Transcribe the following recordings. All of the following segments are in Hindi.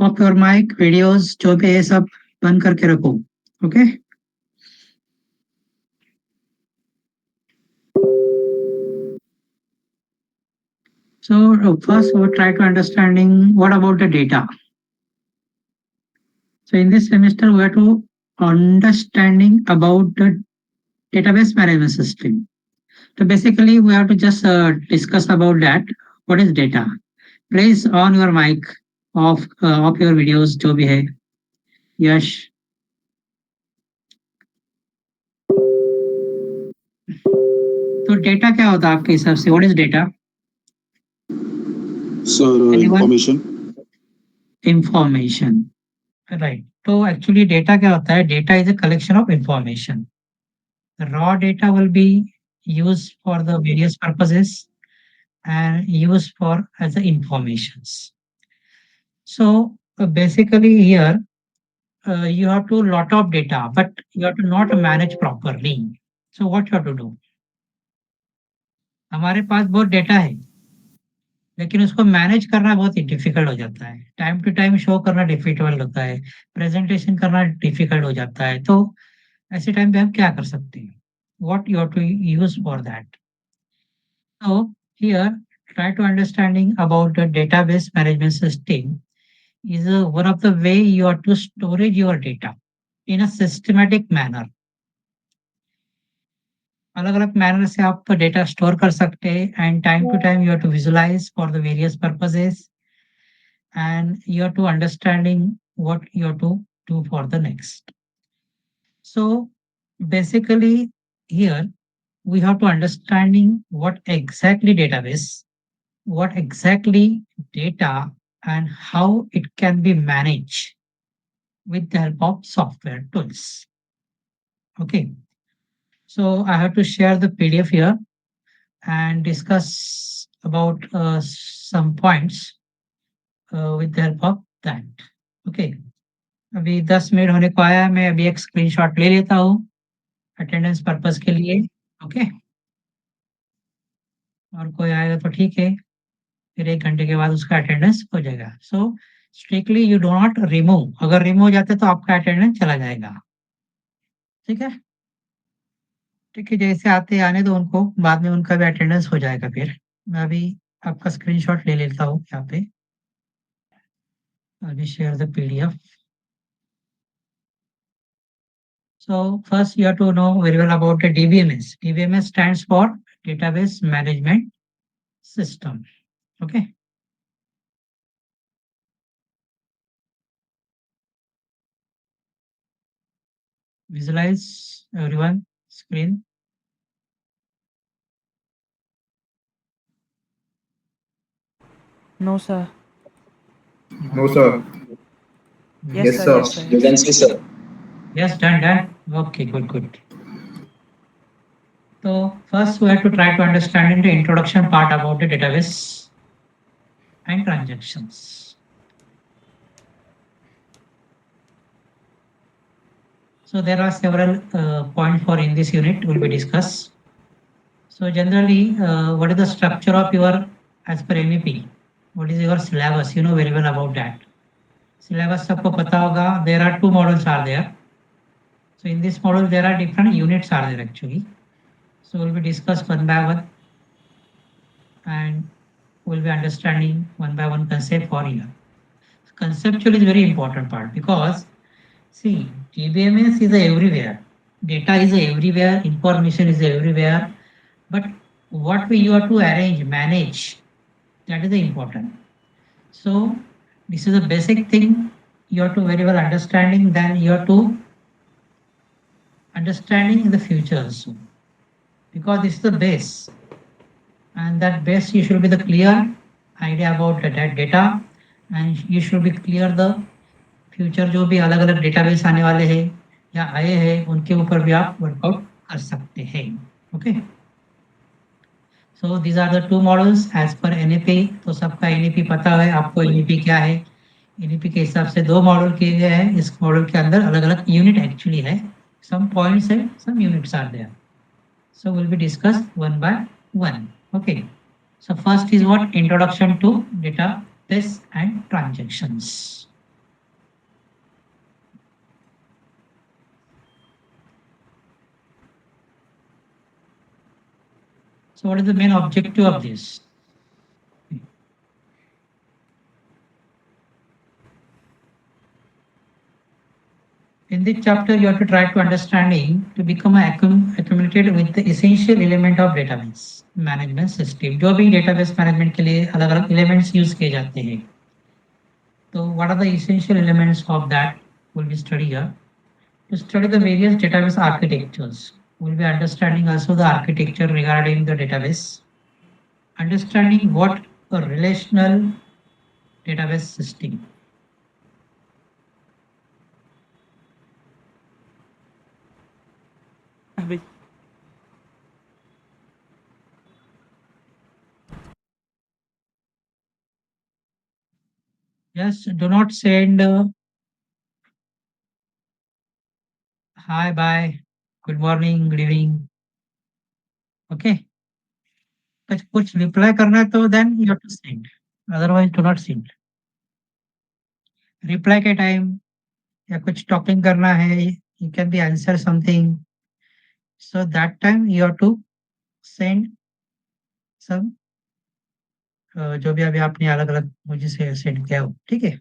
ऑफ योर माइक, वीडियोस जो भी है सब बंद करके रखो. Okay. So first we'll try to understanding what about the data. So in this semester we have to understanding about the database management system. So basically we have to just discuss about that. What is data? Please on your mic of your videos जो भी है. यश. तो डेटा क्या होता है आपके हिसाब से? What is data? Sir information. Information, right. तो एक्चुअली डेटा क्या होता है? Data is a collection of information. Raw data will be used for the various purposes and used for as the informations. So basically here you have to lot of data, but you have to not manage properly. So what you have to do? हमारे पास बहुत डेटा है, लेकिन उसको मैनेज करना बहुत ही डिफिकल्ट हो जाता है. टाइम टू टाइम शो करना डिफिकल्ट होता है, प्रेजेंटेशन करना डिफिकल्ट हो जाता है. तो ऐसे टाइम पे हम क्या कर सकते हैं? What you have to use for that? So here try to understanding about the database management system is one of the way you have to storage your data in a systematic manner. अलग अलग मैनर से आप डेटा स्टोर कर सकते हैं and time to time you have to visualise for the various purposes and you have to understanding what you have to do for the next. So basically here we have to understanding what exactly database, what exactly data and how it can be managed with the help of software tools. Okay. So I have to share the PDF here and discuss about some points with the help of that. Okay. अभी 10 मिनट होने को आया है. मैं अभी एक स्क्रीनशॉट ले लेता हूँ अटेंडेंस पर्पस के लिए. ओके. और कोई आएगा तो ठीक है, फिर 1 घंटे के बाद उसका अटेंडेंस हो जाएगा. So strictly you do not remove. अगर रिमूव हो जाते तो आपका अटेंडेंस चला जाएगा. ठीक है. ठीक है, जैसे आते आने दो उनको, बाद में उनका भी अटेंडेंस हो जाएगा. फिर मैं अभी आपका स्क्रीनशॉट ले लेता हूँ यहाँ पे. अभी share the PDF. So first you have to know very well about the DBMS. DBMS stands for Database Management System. Okay. Visualize everyone screen. No, sir. No sir. Yes, sir. Yes, sir. You can see, sir. Yes, done. Okay, good. So first we have to try to understand the introduction part about the database and transactions. So there are several points for in this unit will be discussed. So generally, what is the structure of your as per MEP? What is your syllabus? You know very well about that. Syllabus सबको पता होगा. There are 2 models are there. So in this model there are different units are there actually. So we'll be discussed one by one and we'll be understanding one by one concept for here. Conceptual is very important part because see, DBMS is everywhere. Data is everywhere, information is everywhere. But what you have to arrange, manage, that is the important. So this is a basic thing you have to very well understanding. Then you have to understanding in the future also, because this is the base, and that base you should be the clear idea about that data, and you should be clear the future जो भी अलग अलग डेटाबेस आने वाले हैं या आए हैं उनके ऊपर भी आप वर्कआउट कर सकते हैं. Okay. So these are the 2 models as per NAP. तो सबका NAP पता है आपको. NAP क्या है? NAP के हिसाब से 2 मॉडल किए गए हैं. इस मॉडल के अंदर अलग अलग यूनिट एक्चुअली है. Some points है, some units are there. So will be discussed one by one. Okay. So first is what? Introduction to database and transactions. So what is the main objective of this? In this chapter, you have to try to understanding to become accumulated with the essential element of database management system. जो भी database management के लिए अलग-अलग elements use किए जाते हैं. So what are the essential elements of that will be studied here. To study the various database architectures, we'll be understanding also the architecture regarding the database, understanding what a relational database system. Yes, do not send hi, bye, good morning, good evening. Okay. कुछ reply करना है तो then you have to send. Otherwise do not send. Reply के time या कुछ talking करना है, you can be answer something. So that time you have to send some जो भी अभी आपने अलग-अलग मुझे से सेंड किया हो, ठीक है?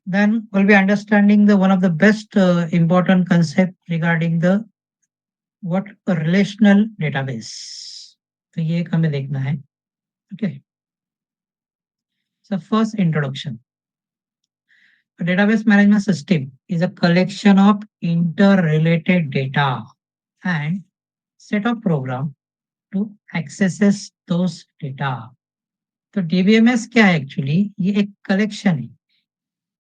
Then we'll be understanding the one of the best important concept regarding the what a relational database. तो ये एक हमें देखना है, okay? So first introduction. A database management system is a collection of interrelated data and set of program to access those data. तो DBMS क्या है एक्चुअली? ये एक कलेक्शन है.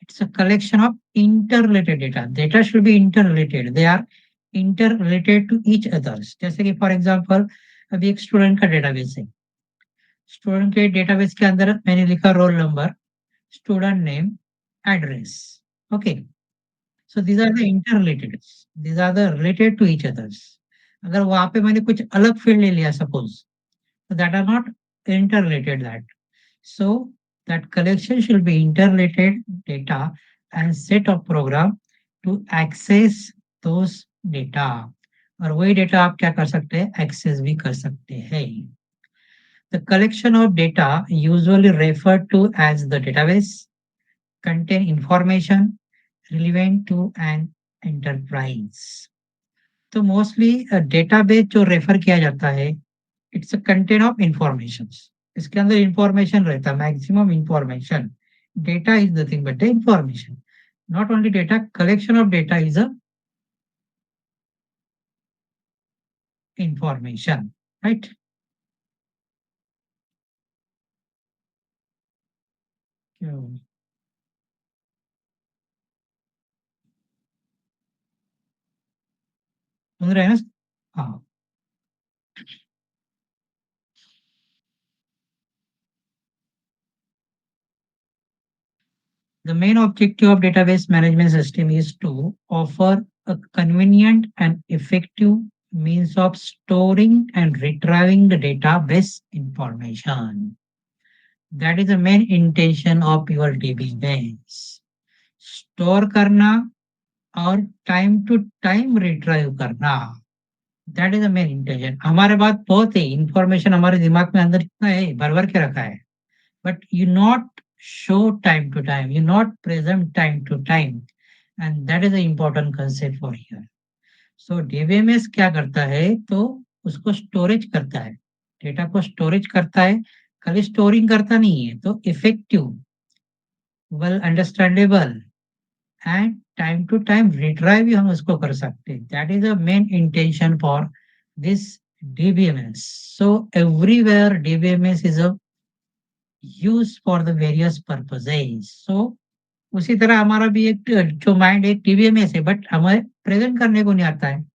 It's a collection of interrelated data. Data should be interrelated. They are interrelated to each others. जैसे कि फॉर एग्जांपल अभी एक स्टूडेंट का डेटाबेस है. स्टूडेंट के डेटाबेस के अंदर मैंने लिखा roll number, student name, address. Okay. So these are the interrelated. These are the related to each others. अगर वहां पे मैंने कुछ अलग फील्ड ले लिया suppose, so that are not interrelated that. So that collection should be interrelated data and set of program to access those data. और वही डेटा आप क्या कर सकते हैं? एक्सेस भी कर सकते हैं. The collection of data usually referred to as the database contain information relevant to an enterprise. तो मोस्टली डेटाबेस जो रेफर किया जाता है, it's a content of informations. इसके अंदर इंफॉर्मेशन रहता है, maximum information. Data is nothing but the information. Not only data, collection of data is a information, right? सुन रहे हैं ना? हाँ. The main objective of database management system is to offer a convenient and effective means of storing and retrieving the database information. That is the main intention of your DBase. Store करना और time to time retrieve करना. That is the main intention. हमारे पास बहुत है, information हमारे दिमाग में अंदर इतना है, भर-भर के रखा है. But you not show time to time, you not present time to time, and that is the important concept for here. So DBMS क्या करता है? तो उसको स्टोरेज करता है, डेटा को स्टोरेज करता है, खाली स्टोरिंग करता नहीं है. तो effective, well understandable and time to time retrieve भी हम उसको कर सकते हैं. That is the main intention for this DBMS. So everywhere DBMS is a used for the various purposes. So उसी तरह हमारा भी एक जो माइंड एक DBMS है, बट हमें प्रेजेंट करने को नहीं आता है.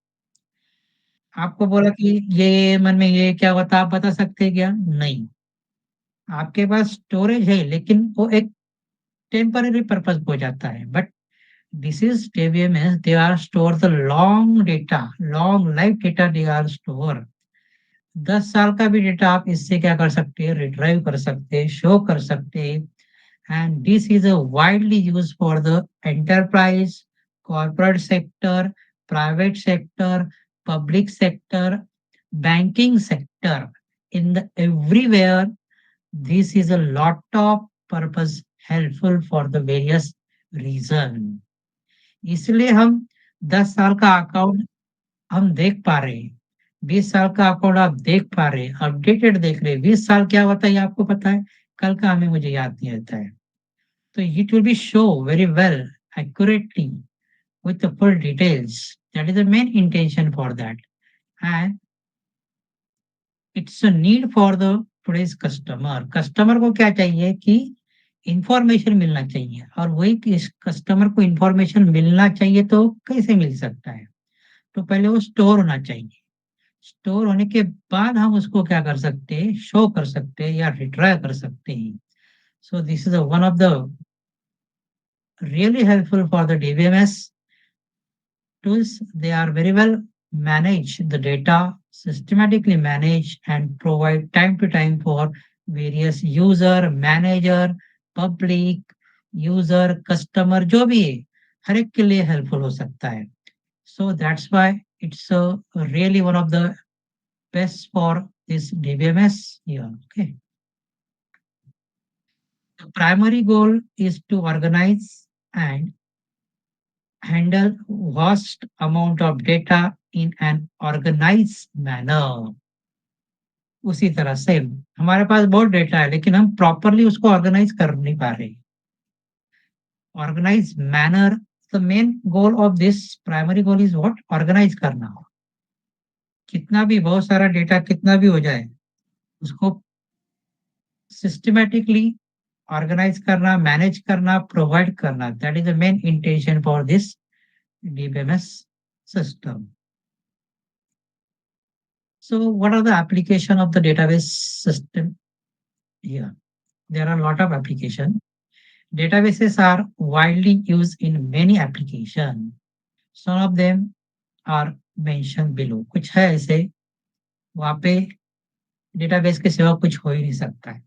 आपको बोला कि ये मन में ये क्या होता, आप बता सकते हैं क्या? नहीं. आपके पास स्टोरेज है, लेकिन वो एक टेम्पररी पर्पज हो जाता है. But this is DBMS, they are store the long data, long life data they are store. 10 साल का भी डेटा आप इससे क्या कर सकते हैं? रिट्राइव कर सकते हैं, शो कर सकते हैं. And this is a widely used for the enterprise, corporate sector, private sector, public sector, banking sector, in the everywhere, this is a lot of purpose helpful for the various reason. इसलिए हम 10 साल का अकाउंट हम देख पा रहे हैं, 20 साल का अकाउंट आप देख पा रहे हैं, अपडेटेड देख रहे हैं। 20 साल क्या होता है ये आपको पता है, कल का हमें मुझे याद नहीं रहता है। तो it will be show very well accurately with the full details. That is the main intention for that. And it's a need for the today's customer. Customer को क्या चाहिए कि इंफॉर्मेशन मिलना चाहिए, और वही किस कस्टमर को इंफॉर्मेशन मिलना चाहिए तो कैसे मिल सकता है? तो पहले वो स्टोर होना चाहिए। स्टोर होने के बाद हम उसको क्या कर सकते हैं, शो कर सकते हैं या रिट्राई कर सकते हैं। सो this is one of the really helpful for the DBMS tools. They are very well manage the data, systematically manage and provide time to time for various user, manager, public, user, customer, जो भी है, हर एक के लिए helpful हो सकता है. So that's why it's really one of the best for this DBMS here. Okay. The primary goal is to organize and handle vast amount of data in an organized manner. उसी तरह से हमारे पास बहुत डेटा है लेकिन हम प्रॉपरली उसको ऑर्गेनाइज कर नहीं पा रहे। Organise manner, the main goal of this primary goal is what, organise करना। कितना भी बहुत सारा डेटा कितना भी हो जाए उसको सिस्टमैटिकली ऑर्गेनाइज करना, मैनेज करना, प्रोवाइड करना, that is the main intention for this DBMS system. So what are the application of the database system here? There are a lot of application. Databases are widely used in many application. Some of them are mentioned below. कुछ है ऐसे वहाँ पे डेटाबेस के सिवा कुछ हो ही नहीं सकता है।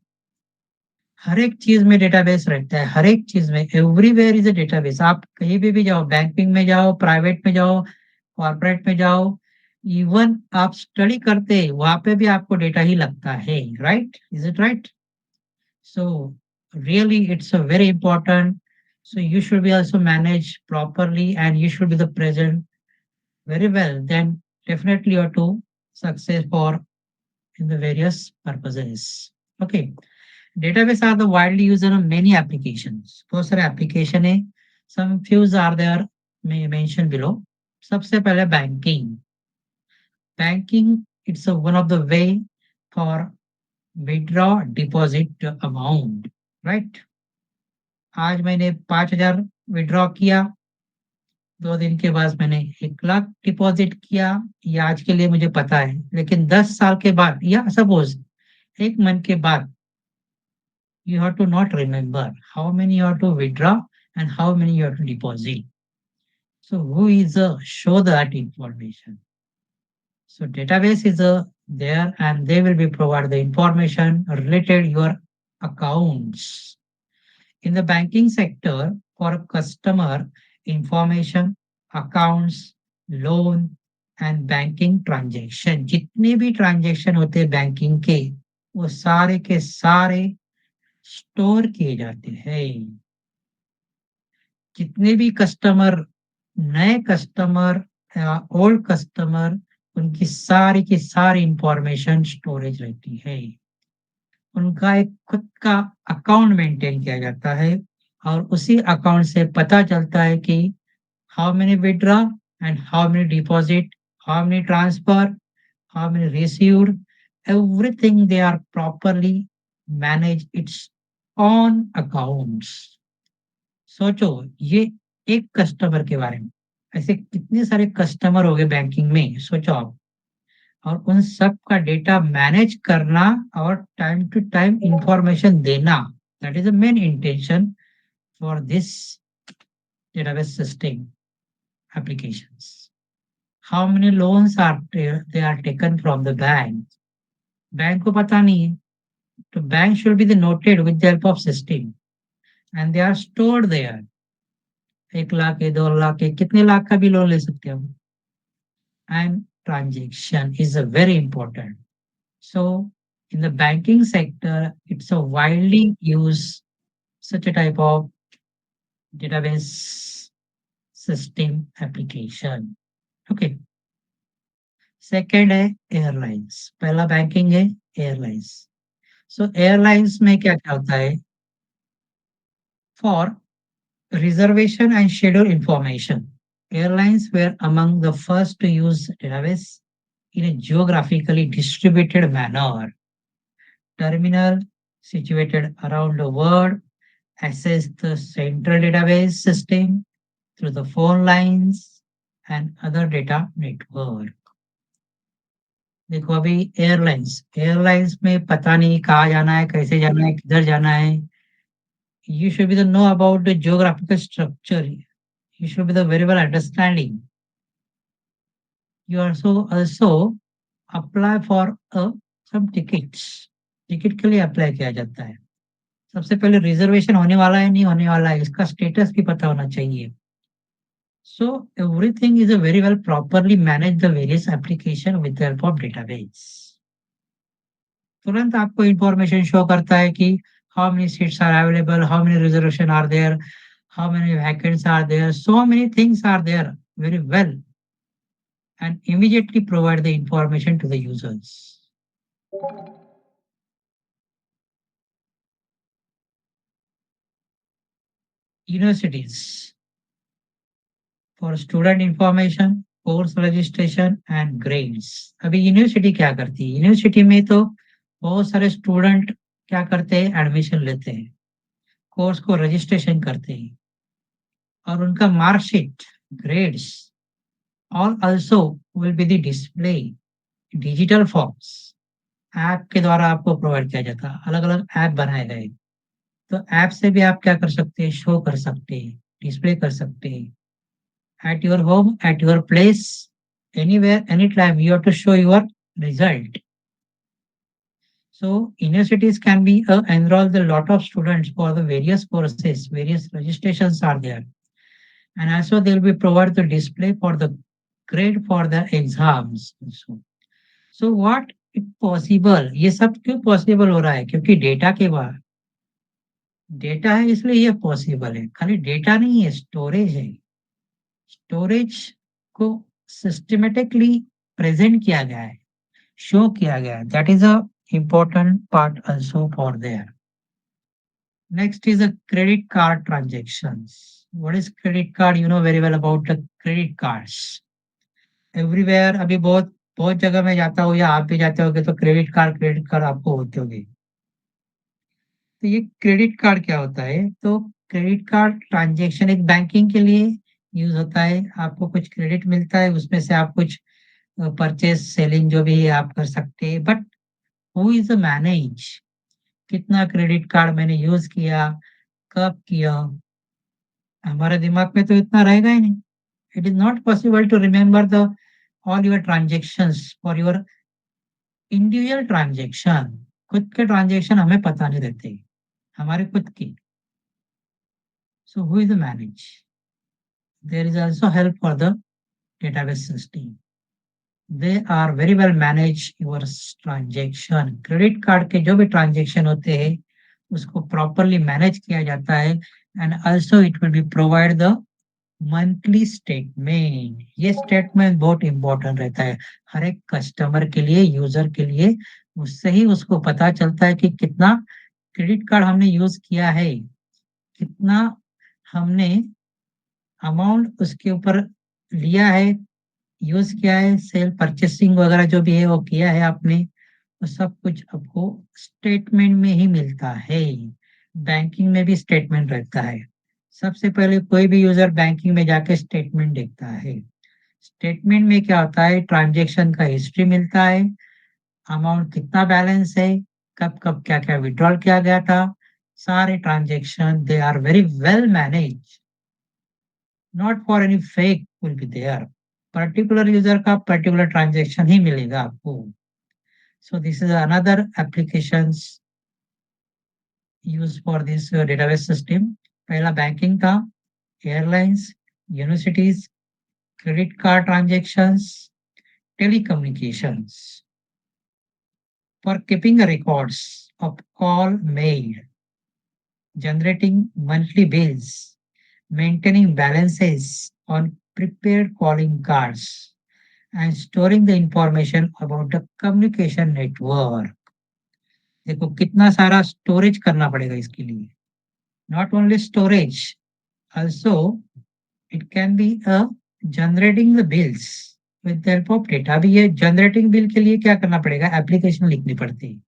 हर एक चीज में डेटाबेस रहता है, हर एक चीज में, एवरीवेयर इज अ डेटाबेस। आप कहीं भी जाओ, बैंकिंग में जाओ, प्राइवेट में जाओ, कॉर्पोरेट में जाओ, इवन आप स्टडी करते वहां पे भी आपको डेटा ही लगता है, right? Is it right? So really it's a very important, so you should be also managed properly and you should be the present very well, then definitely you are to success for in the various purposes. Okay. Database are the widely used in many applications. बहुत सारे application है, some few are there mentioned below. सबसे पहले banking. Banking, it's one of the way for withdraw deposit amount, right? आज मैंने 5,000 विड्रॉ किया, 2 दिन के बाद मैंने 1,00,000 डिपॉजिट किया, ये आज के लिए मुझे पता है, लेकिन 10 साल के बाद या सपोज 1 मंथ के बाद you have to not remember how many you have to withdraw and how many you have to deposit. So who is show that information? So database is there and they will be provide the information related your accounts. In the banking sector, for customer information, accounts, loan and banking transaction, जितने भी transaction होते हैं बैंकिंग के, वो सारे के सारे स्टोर किए जाते हैं। जितने भी कस्टमर, नए कस्टमर या ओल्ड कस्टमर, उनकी सारी की सारी इंफॉर्मेशन स्टोरेज रहती है। उनका एक खुद का अकाउंट मेंटेन किया जाता है और उसी अकाउंट से पता चलता है कि how many withdraw and how many deposit, how many transfer, how many received, everything they are properly managed its own accounts. सोचो ये एक कस्टमर के बारे में, ऐसे कितने सारे कस्टमर हो गए बैंकिंग में, सोचो आप, और उन सब का डेटा मैनेज करना और टाइम टू टाइम इंफॉर्मेशन देना, that is the main intention for this database system applications. How many loans are they are taken from the bank? Bank को पता नहीं है, तो bank should be the noted with the help of system and they are stored there. 1 lakh के, 2 लाख के, कितने लाख का भी लोन ले सकते हैं हम, and transaction is a very important. So in the banking sector, it's a widely used such a type of database system application. Okay. Second है एयरलाइंस, पहला बैंकिंग है एयरलाइंस। सो एयरलाइंस में क्या क्या होता है, for reservation and schedule information. Airlines were among the first to use database in a geographically distributed manner. Terminal situated around the world access the central database system through the phone lines and other data network. देखो अभी एयरलाइंस एयरलाइंस में पता नहीं कहाँ जाना है, कैसे जाना है, किधर जाना है। You should be the know about the geographical structure. You should be the very well understanding. You also apply for some tickets. Ticket के लिए अप्लाई किया जाता है। सबसे पहले रिजर्वेशन होने वाला है नहीं होने वाला है, इसका स्टेटस भी पता होना चाहिए। So everything is a very well properly manage the various application with the help of database. तुरंत आपको इंफॉर्मेशन शो करता है कि how many seats are available, how many reservation are there, how many vacancies are there, so many things are there very well, and immediately provide the information to the users. Universities for student information, course registration and grades. अभी यूनिवर्सिटी क्या करती है, यूनिवर्सिटी में तो बहुत सारे स्टूडेंट क्या करते हैं, एडमिशन लेते हैं, कोर्स को रजिस्ट्रेशन करते हैं और उनका marksheet, grades all also will be the display digital forms app के द्वारा आपको प्रोवाइड किया जाता है। अलग-अलग ऐप बनाए गए, तो ऐप से भी आप क्या कर सकते हैं, शो कर सकते हैं, डिस्प्ले कर सकते हैं। At your home, at your place, anywhere, any time you have to show your result. So universities can be enroll the lot of students for the various courses, various registrations are there, and also they will be provided the display for the grade for the exams also. So what it possible, ये सब क्यों पॉसिबल हो रहा है, क्योंकि डेटा के बाद डेटा है इसलिए ये पॉसिबल है। खाली डेटा नहीं है, स्टोरेज है। स्टोरेज को सिस्टमैटिकली प्रेजेंट किया गया है, शो किया गया है। That is a important part also for there. Next is a credit card transactions. What is credit card? You know very well about the credit cards. Everywhere अभी बहुत बहुत जगह में जाता हूँ या आप भी जाते होगे तो क्रेडिट कार्ड आपको होते होंगे। तो ये क्रेडिट कार्ड क्या होता है? तो क्रेडिट कार्ड ट्रांजैक्शन एक बैंकिंग के लिए यूज़ होता है। आपको कुछ क्रेडिट मिलता है, उसमें से आप कुछ परचेज़, सेलिंग जो भी है आप कर सकते हैं। But who is the manage? कितना क्रेडिट कार्ड मैंने यूज़ किया, कब किया? हमारे दिमाग में तो इतना रहेगा ही नहीं। It is not possible to remember the all your transactions for your individual transaction. खुद के ट्रांज़ैक्शन हमें पता नहीं रहते, हमारे खुद की। So who is the manage? There is also help for the database system. They are very well manage your transaction. Credit card के जो भी ट्रांजेक्शन होते हैं उसको प्रॉपरली मैनेज किया जाता है and also it will be provide the monthly statement. ये स्टेटमेंट बहुत इंपॉर्टेंट रहता है हर एक कस्टमर के लिए, यूजर के लिए। उससे ही उसको पता चलता है कि कितना क्रेडिट कार्ड हमने यूज किया है, कितना हमने अमाउंट उसके ऊपर लिया है, यूज़ किया है, सेल परचेसिंग वगैरह जो भी है वो किया है आपने, वो सब कुछ आपको स्टेटमेंट में ही मिलता है। बैंकिंग में भी स्टेटमेंट रहता है। सबसे पहले कोई भी यूज़र बैंकिंग में जाके स्टेटमेंट देखता है। स्टेटमेंट में क्या होता है, ट्रांज़ैक्शन का हिस्ट्री मिलता है, अमाउंट कितना बैलेंस है, कब-कब क्या-क्या विथड्रॉल किया गया था, सारे transaction they are very well managed. Not for any fake will be there. Particular user का पर्टिकुलर ट्रांजैक्शन ही मिलेगा आपको। So this is another applications used for this database system. पहला बैंकिंग था, airlines, universities, credit card transactions, telecommunications, for keeping records of call made, generating monthly bills, maintaining balances on prepaid calling cards, and storing the information about the communication network. देखो कितना सारा स्टोरेज करना पड़ेगा इसके लिए. Not only storage, also it can be a generating the bills with the help of data. अभी ये generating bill के लिए क्या करना पड़ेगा? एप्लीकेशन लिखनी पड़ती है.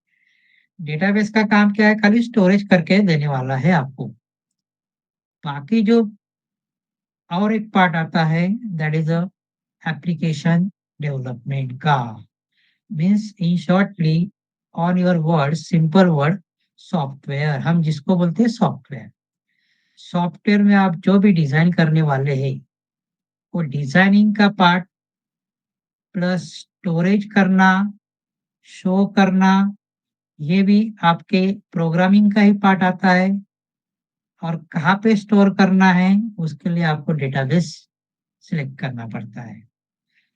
डेटाबेस का काम क्या है? खाली स्टोरेज करके देने वाला है आपको. बाकी जो और एक पार्ट आता है that is a application development का. Means in shortly on your word, simple word, software. हम जिसको बोलते हैं सॉफ्टवेयर. सॉफ्टवेयर में आप जो भी डिजाइन करने वाले हैं वो डिजाइनिंग का पार्ट प्लस स्टोरेज करना, शो करना, ये भी आपके प्रोग्रामिंग का ही पार्ट आता है. और कहाँ पे स्टोर करना है उसके लिए आपको डेटाबेस सिलेक्ट करना पड़ता है.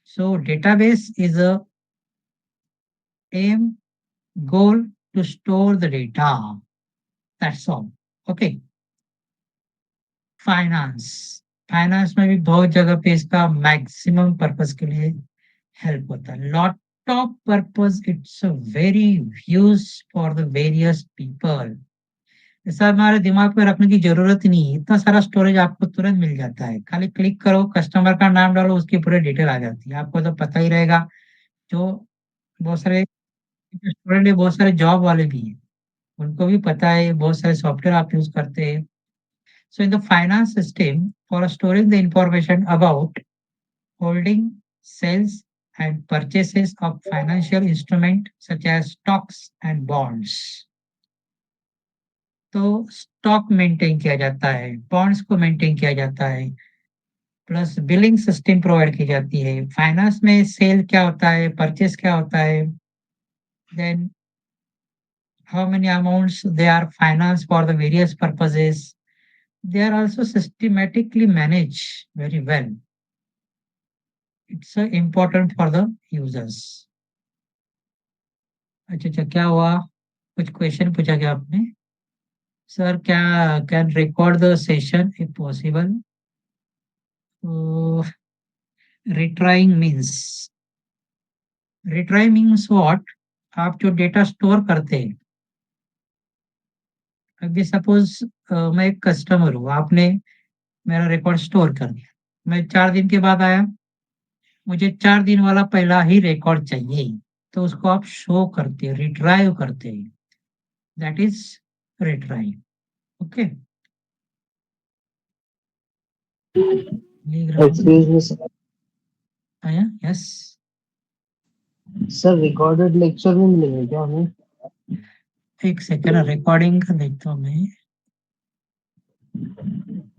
So database is a aim goal to store the data. That's all. Okay. Finance. Finance में भी बहुत जगह पे इसका मैक्सिमम पर्पस के लिए हेल्प होता है. Lot of purpose. It's very use for the various people. ऐसा हमारे दिमाग पे रखने की जरूरत ही नहीं है. इतना सारा स्टोरेज आपको तुरंत मिल जाता है. खाली क्लिक करो, कस्टमर का नाम डालो, उसकी पूरी डिटेल आ जाती है. आपको तो पता ही रहेगा. जो बहुत सारे स्टूडेंट है, बहुत सारे जॉब वाले भी हैं, उनको भी पता है. बहुत सारे सॉफ्टवेयर आप यूज करते हैं. So in the finance system for storing the information about holding, sales and purchases of financial instrument such as stocks and bonds. तो स्टॉक मेंटेन किया जाता है, बॉन्ड्स को मेंटेन किया जाता है, प्लस बिलिंग सिस्टम प्रोवाइड की जाती है. फाइनेंस में सेल क्या होता है, परचेस क्या होता है, then how many amounts they are financed for the various purposes. They are also systematically managed very well. It's important for the users. अच्छा, क्या हुआ? कुछ क्वेश्चन पूछा क्या आपने? सर क्या can record the session if possible? Retrieving means what? आप जो डेटा स्टोर करते हैं, अभी सपोज मैं एक कस्टमर हूँ, आपने मेरा रिकॉर्ड स्टोर कर दिया, मैं 4 दिन के बाद आया, मुझे 4 दिन वाला पहला ही रिकॉर्ड चाहिए, तो उसको आप शो करते हैं, रिट्राइव करते हैं. That is retrieve. Okay. Excuse me, sir. Yes. Sir recorded lecture में मिलेंगे क्या हमें? एक सेकंड, रिकॉर्डिंग का देखता हूँ मैं.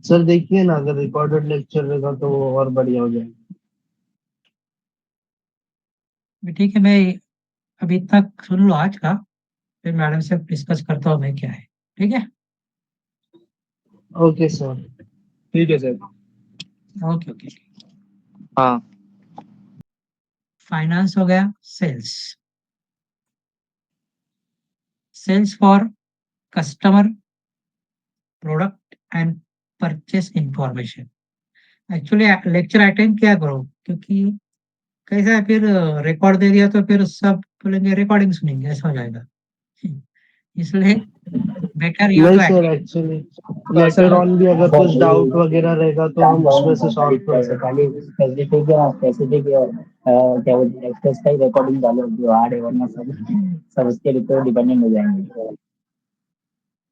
सर देखिए ना, अगर रिकॉर्डेड लेक्चर रहेगा तो वो और बढ़िया हो जाएगा. ठीक है, मैं अभी तक सुन लो आज का, फिर मैडम से डिस्कस करता हूँ मैं क्या है. ठीक है. Okay sir. ठीक है सर. Okay okay. हाँ. फाइनेंस हो गया. Sales for customer, product and purchase information. Actually lecture attend किया करो, क्योंकि कैसा है फिर रिकॉर्ड दे दिया तो फिर सब बोलेंगे रिकॉर्डिंग सुनेंगे, ऐसा हो जाएगा. इसलिए बेटर यू नहीं to sir, actually later on भी अगर कुछ डाउट वगैरह रहेगा तो हम उसमें से सॉल्व कर सकते हैं. स्पेसिफिक क्या बोलते हैं एक्सप्रेस का ही रिकॉर्डिंग डालो जो हार्ड है, वरना सब उसके ऊपर डिपेंडेंट हो जाएंगे.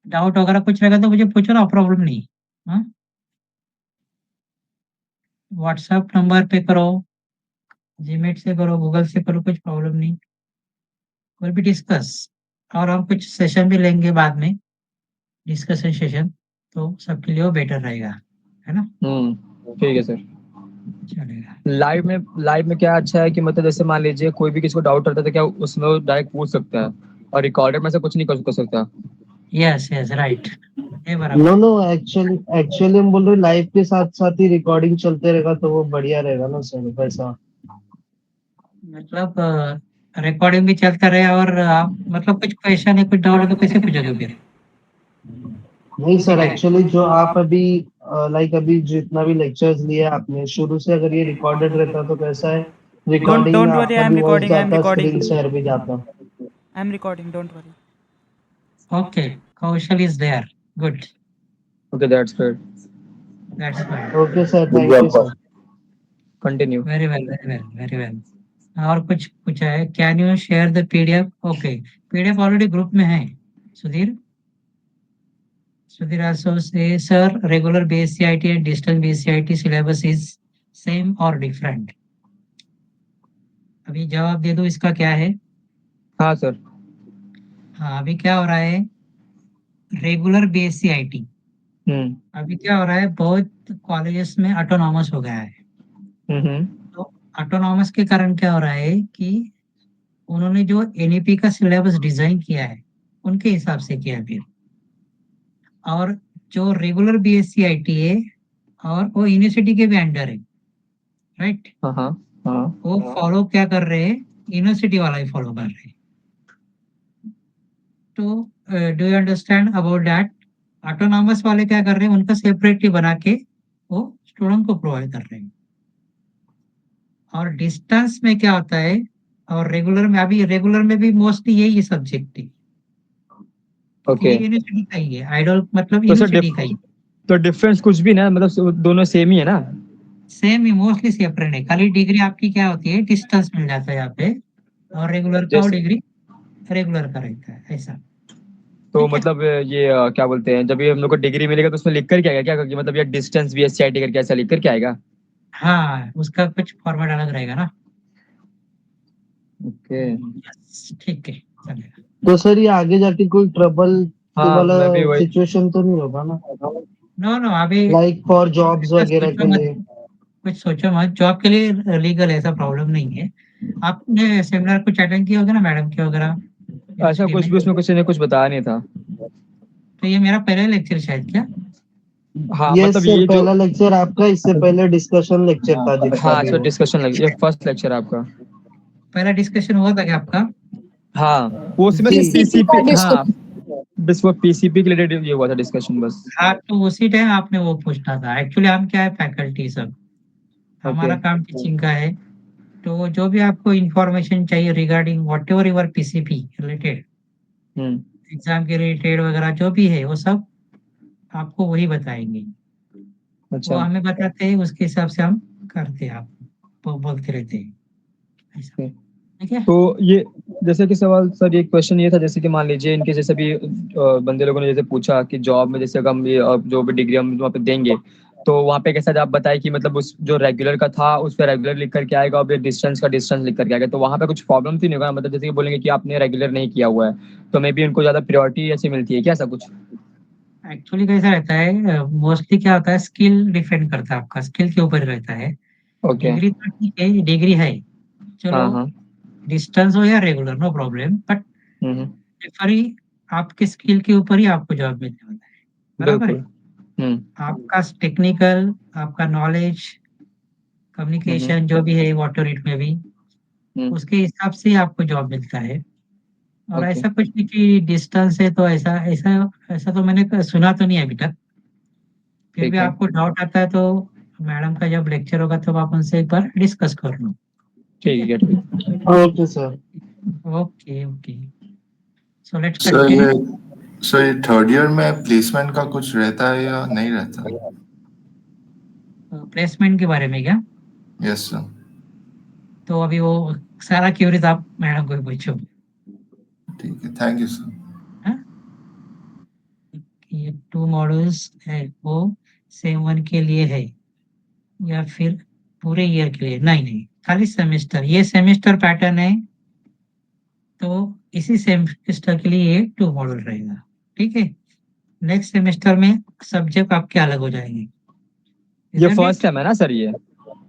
डाउट वगैरह कुछ रहेगा तो मुझे पूछो ना, प्रॉब्लम नहीं. हाँ, व्हाट्सएप नंबर पे करो, जीमेट से करो, गूगल से करो, कुछ प्रॉब्लम नहीं. कोई भी डिस्कस, और हम कुछ सेशन भी लेंगे बाद में, डिस्कशन सेशन, तो सबके लिए वो बेटर रहेगा, है ना. ठीक है सर. चलेगा. लाइव में क्या अच्छा है कि मतलब जैसे मान लीजिए कोई भी किसी को डाउट रहता है तो क्या उसमें वो डायरेक्ट पूछ सकता है, और रिकॉर्डेड में से कुछ नहीं कर सकता. Yes right. ये नो बराबर. नो, एक्चुअली हम बोल रहे लाइव के साथ साथ ही रिकॉर्डिंग चलते रहेगा तो वो बढ़िया रहेगा ना सर. वैसा मतलब रिकॉर्डिंग भी चलता रहे और आप मतलब कुछ क्वेश्चन है, कुछ डाउट है तो कैसे पूछोगे फिर? नहीं ऐसे सर, क्या है? एक्चुअली जो आप अभी लाइक अभी जितना भी लेक्चर्स लिए आपने शुरू से, अगर ये रिकॉर्डेड रहता तो कैसा है, Don't रिकॉर्डिंग में don't worry. आपका I'm भी वॉइस recording. I'm जाता, recording. स्क्रीन शेयर भी जाता। I'm recording. Don't worry. Okay, Kaushal is there. Good, Okay, that's great. That's fine. Okay sir, Good thank you job, sir. boss. Continue. Very well, very well, very well. और कुछ पूछा है, can you share the PDF? Okay, PDF already group में है। Sudhir, Sudhir also say, sir, regular BSc and distance BSc syllabus is same or different? अभी जवाब दे दो इसका क्या है? हाँ सर। हाँ, अभी क्या हो रहा है, रेगुलर BSc अभी क्या हो रहा है, बहुत कॉलेजेस में ऑटोनॉमस हो गया है। हम्म। तो ऑटोनॉमस के कारण क्या हो रहा है कि उन्होंने जो एनईपी का सिलेबस डिजाइन किया है उनके हिसाब से किया है फिर। और जो रेगुलर बीएससी आईटी है और वो यूनिवर्सिटी के भी अंडर है, राइट? हाँ हाँ हाँ। वो फॉलो क्या कर रहे हैं, यूनिवर्सिटी वाला ही फॉलो कर रहे हैं। तो do you understand about that? Autonomous वाले क्या कर रहे हैं, उनका सेपरेटली बना के वो स्टूडेंट को प्रोवाइड कर रहे हैं। और डिस्टेंस में क्या होता है, और रेगुलर में, अभी रेगुलर में भी मोस्टली यही सब्जेक्ट है, ओके। ये यूनिवर्सिटी का ही है, आइडल मतलब तो सर यूनिवर्सिटी का ही। तो डिफरेंस कुछ भी ना, मतलब दोनों सेम ही है ना? सेम ही, मोस्टली सेपरेट है, खाली डिग्री आपकी क्या होती है, डिस्टेंस मिल जाता है यहाँ पे, और रेगुलर का वो जैसे डिग्री रेगुलर का रहता है, ऐसा। तो ठीक है, मतलब ये क्या बोलते हैं, जब ये हम लोग को डिग्री मिलेगा तो उसमें लिख कर क्या आएगा, क्या कि मतलब ये डिस्टेंस BSc करके ऐसा लिख कर क्या आएगा? हाँ उसका कुछ फॉर्मेट अलग रहेगा ना। ओके। यस, ठीक है, चलेगा। तो सर ये आगे जाके कोई ट्रबल हाँ वाला मैं भी वही। सिचुएशन तो नहीं होगा ना, नो नो, अभी लाइक फॉर जॉब्स कुछ वगैरह सोचो के मत, लिए? कुछ सोचो मत, जॉब के लिए लीगल ऐसा प्रॉब्लम नहीं है। आपने सेमिनार कुछ अटेंड किया होगा ना मैडम के वगैरह ऐसा यूनिवर्सिटी कुछ में? भी उसमें किसी ने कुछ बताया नहीं था। तो ये मेरा पहला लेक्चर शायद क्या? हाँ यस मतलब सर, ये जो। पहला लेक्चर आपका, इससे पहले डिस्कशन लेक्चर था जितना हाँ भी इस पर हो। डिस्कशन लगी, ये फर्स्ट लेक्चर आपका। पहला डिस्कशन हुआ था क्या आपका? हाँ वो उसमें जी। पीसीपी, हाँ बस वो पीसीपी के रिलेटेड ये हुआ था डिस्कशन बस। हाँ, तो उसी टाइम आपने वो पूछना था। एक्चुअली हम क्या है, फैकल्टी सब, ओके। हमारा काम टीचिंग का है। तो जो भी आपको इंफॉर्मेशन चाहिए regarding whatever your PCP related, hmm. Exam के रिलेटेड वगैरह जो भी है वो सब आपको वही बताएंगे। वो अच्छा। हमें बताते हैं, उसके हिसाब से हम करते हैं, आपको बोलते रहते हैं, ऐसा। ओके। ठीक है। तो ये जैसे कि सवाल सर, ये क्वेश्चन ये था जैसे कि मान लीजिए इनके जैसे भी बंदे लोगों ने जैसे पूछा कि जॉब में जैसे अगर हम ये जो भी डिग्री हम वहाँ पे देंगे तो वहाँ पे कैसा आप बताए कि मतलब उस जो रेगुलर का था उस पर रेगुलर लिख करके आएगा और डिस्टेंस का डिस्टेंस लिख करके आएगा, तो वहाँ पे कुछ प्रॉब्लम तो नहीं होगा? मतलब जैसे कि बोलेंगे कि आपने रेगुलर नहीं किया हुआ है तो मे बी उनको ज्यादा प्रायोरिटी ऐसी मिलती है क्या, ऐसा कुछ? एक्चुअली कैसा रहता है, मोस्टली क्या होता है, स्किल डिपेंड करता है, आपका स्किल के ऊपर रहता है। ओके। डिग्री तो ठीक है, डिग्री है, चलो, हाँ हाँ। डिस्टेंस हो या regular no problem, but hmm. Prefer ही आपके स्किल के ऊपर ही आपको जॉब मिलने वाला है, बराबर बिल्कुल। है? हम्म आपका टेक्निकल, आपका नॉलेज, हम्म कम्युनिकेशन जो भी है वाटर रेट में भी, हम्म। उसके हिसाब से ही आपको जॉब मिलता है। और ओके। ऐसा कुछ नहीं कि डिस्टेंस है तो ऐसा ऐसा ऐसा तो मैंने सुना तो नहीं है अभी तक। फिर भी ठीक है। आपको डाउट आता है तो मैडम का जब लेक्चर होगा तब आप उनसे एक बार डिस्कस कर लो। ठीक है, ठीक है ठीक। Okay sir. Okay okay, so let's sir continue. ये सर ये थर्ड ईयर में प्लेसमेंट का कुछ रहता है या नहीं रहता? प्लेसमेंट के बारे में क्या? Yes sir. तो अभी वो सारा क्यूरीज आप मैडम को ही पूछो। ठीक है, थैंक यू सर। हाँ? ये 2 मॉड्यूल्स है वो सेम 1 के लिए है या फिर पूरे ईयर के लिए? नहीं नहीं, खाली सेमेस्टर, ये सेमेस्टर पैटर्न है, तो इसी सेमेस्टर के लिए ये 2 मॉड्यूल रहेगा। ठीक है, नेक्स्ट सेमेस्टर में सब्जेक्ट आपके अलग हो जाएंगे, ये इजंट फर्स्ट इट? सेम है ना सर ये?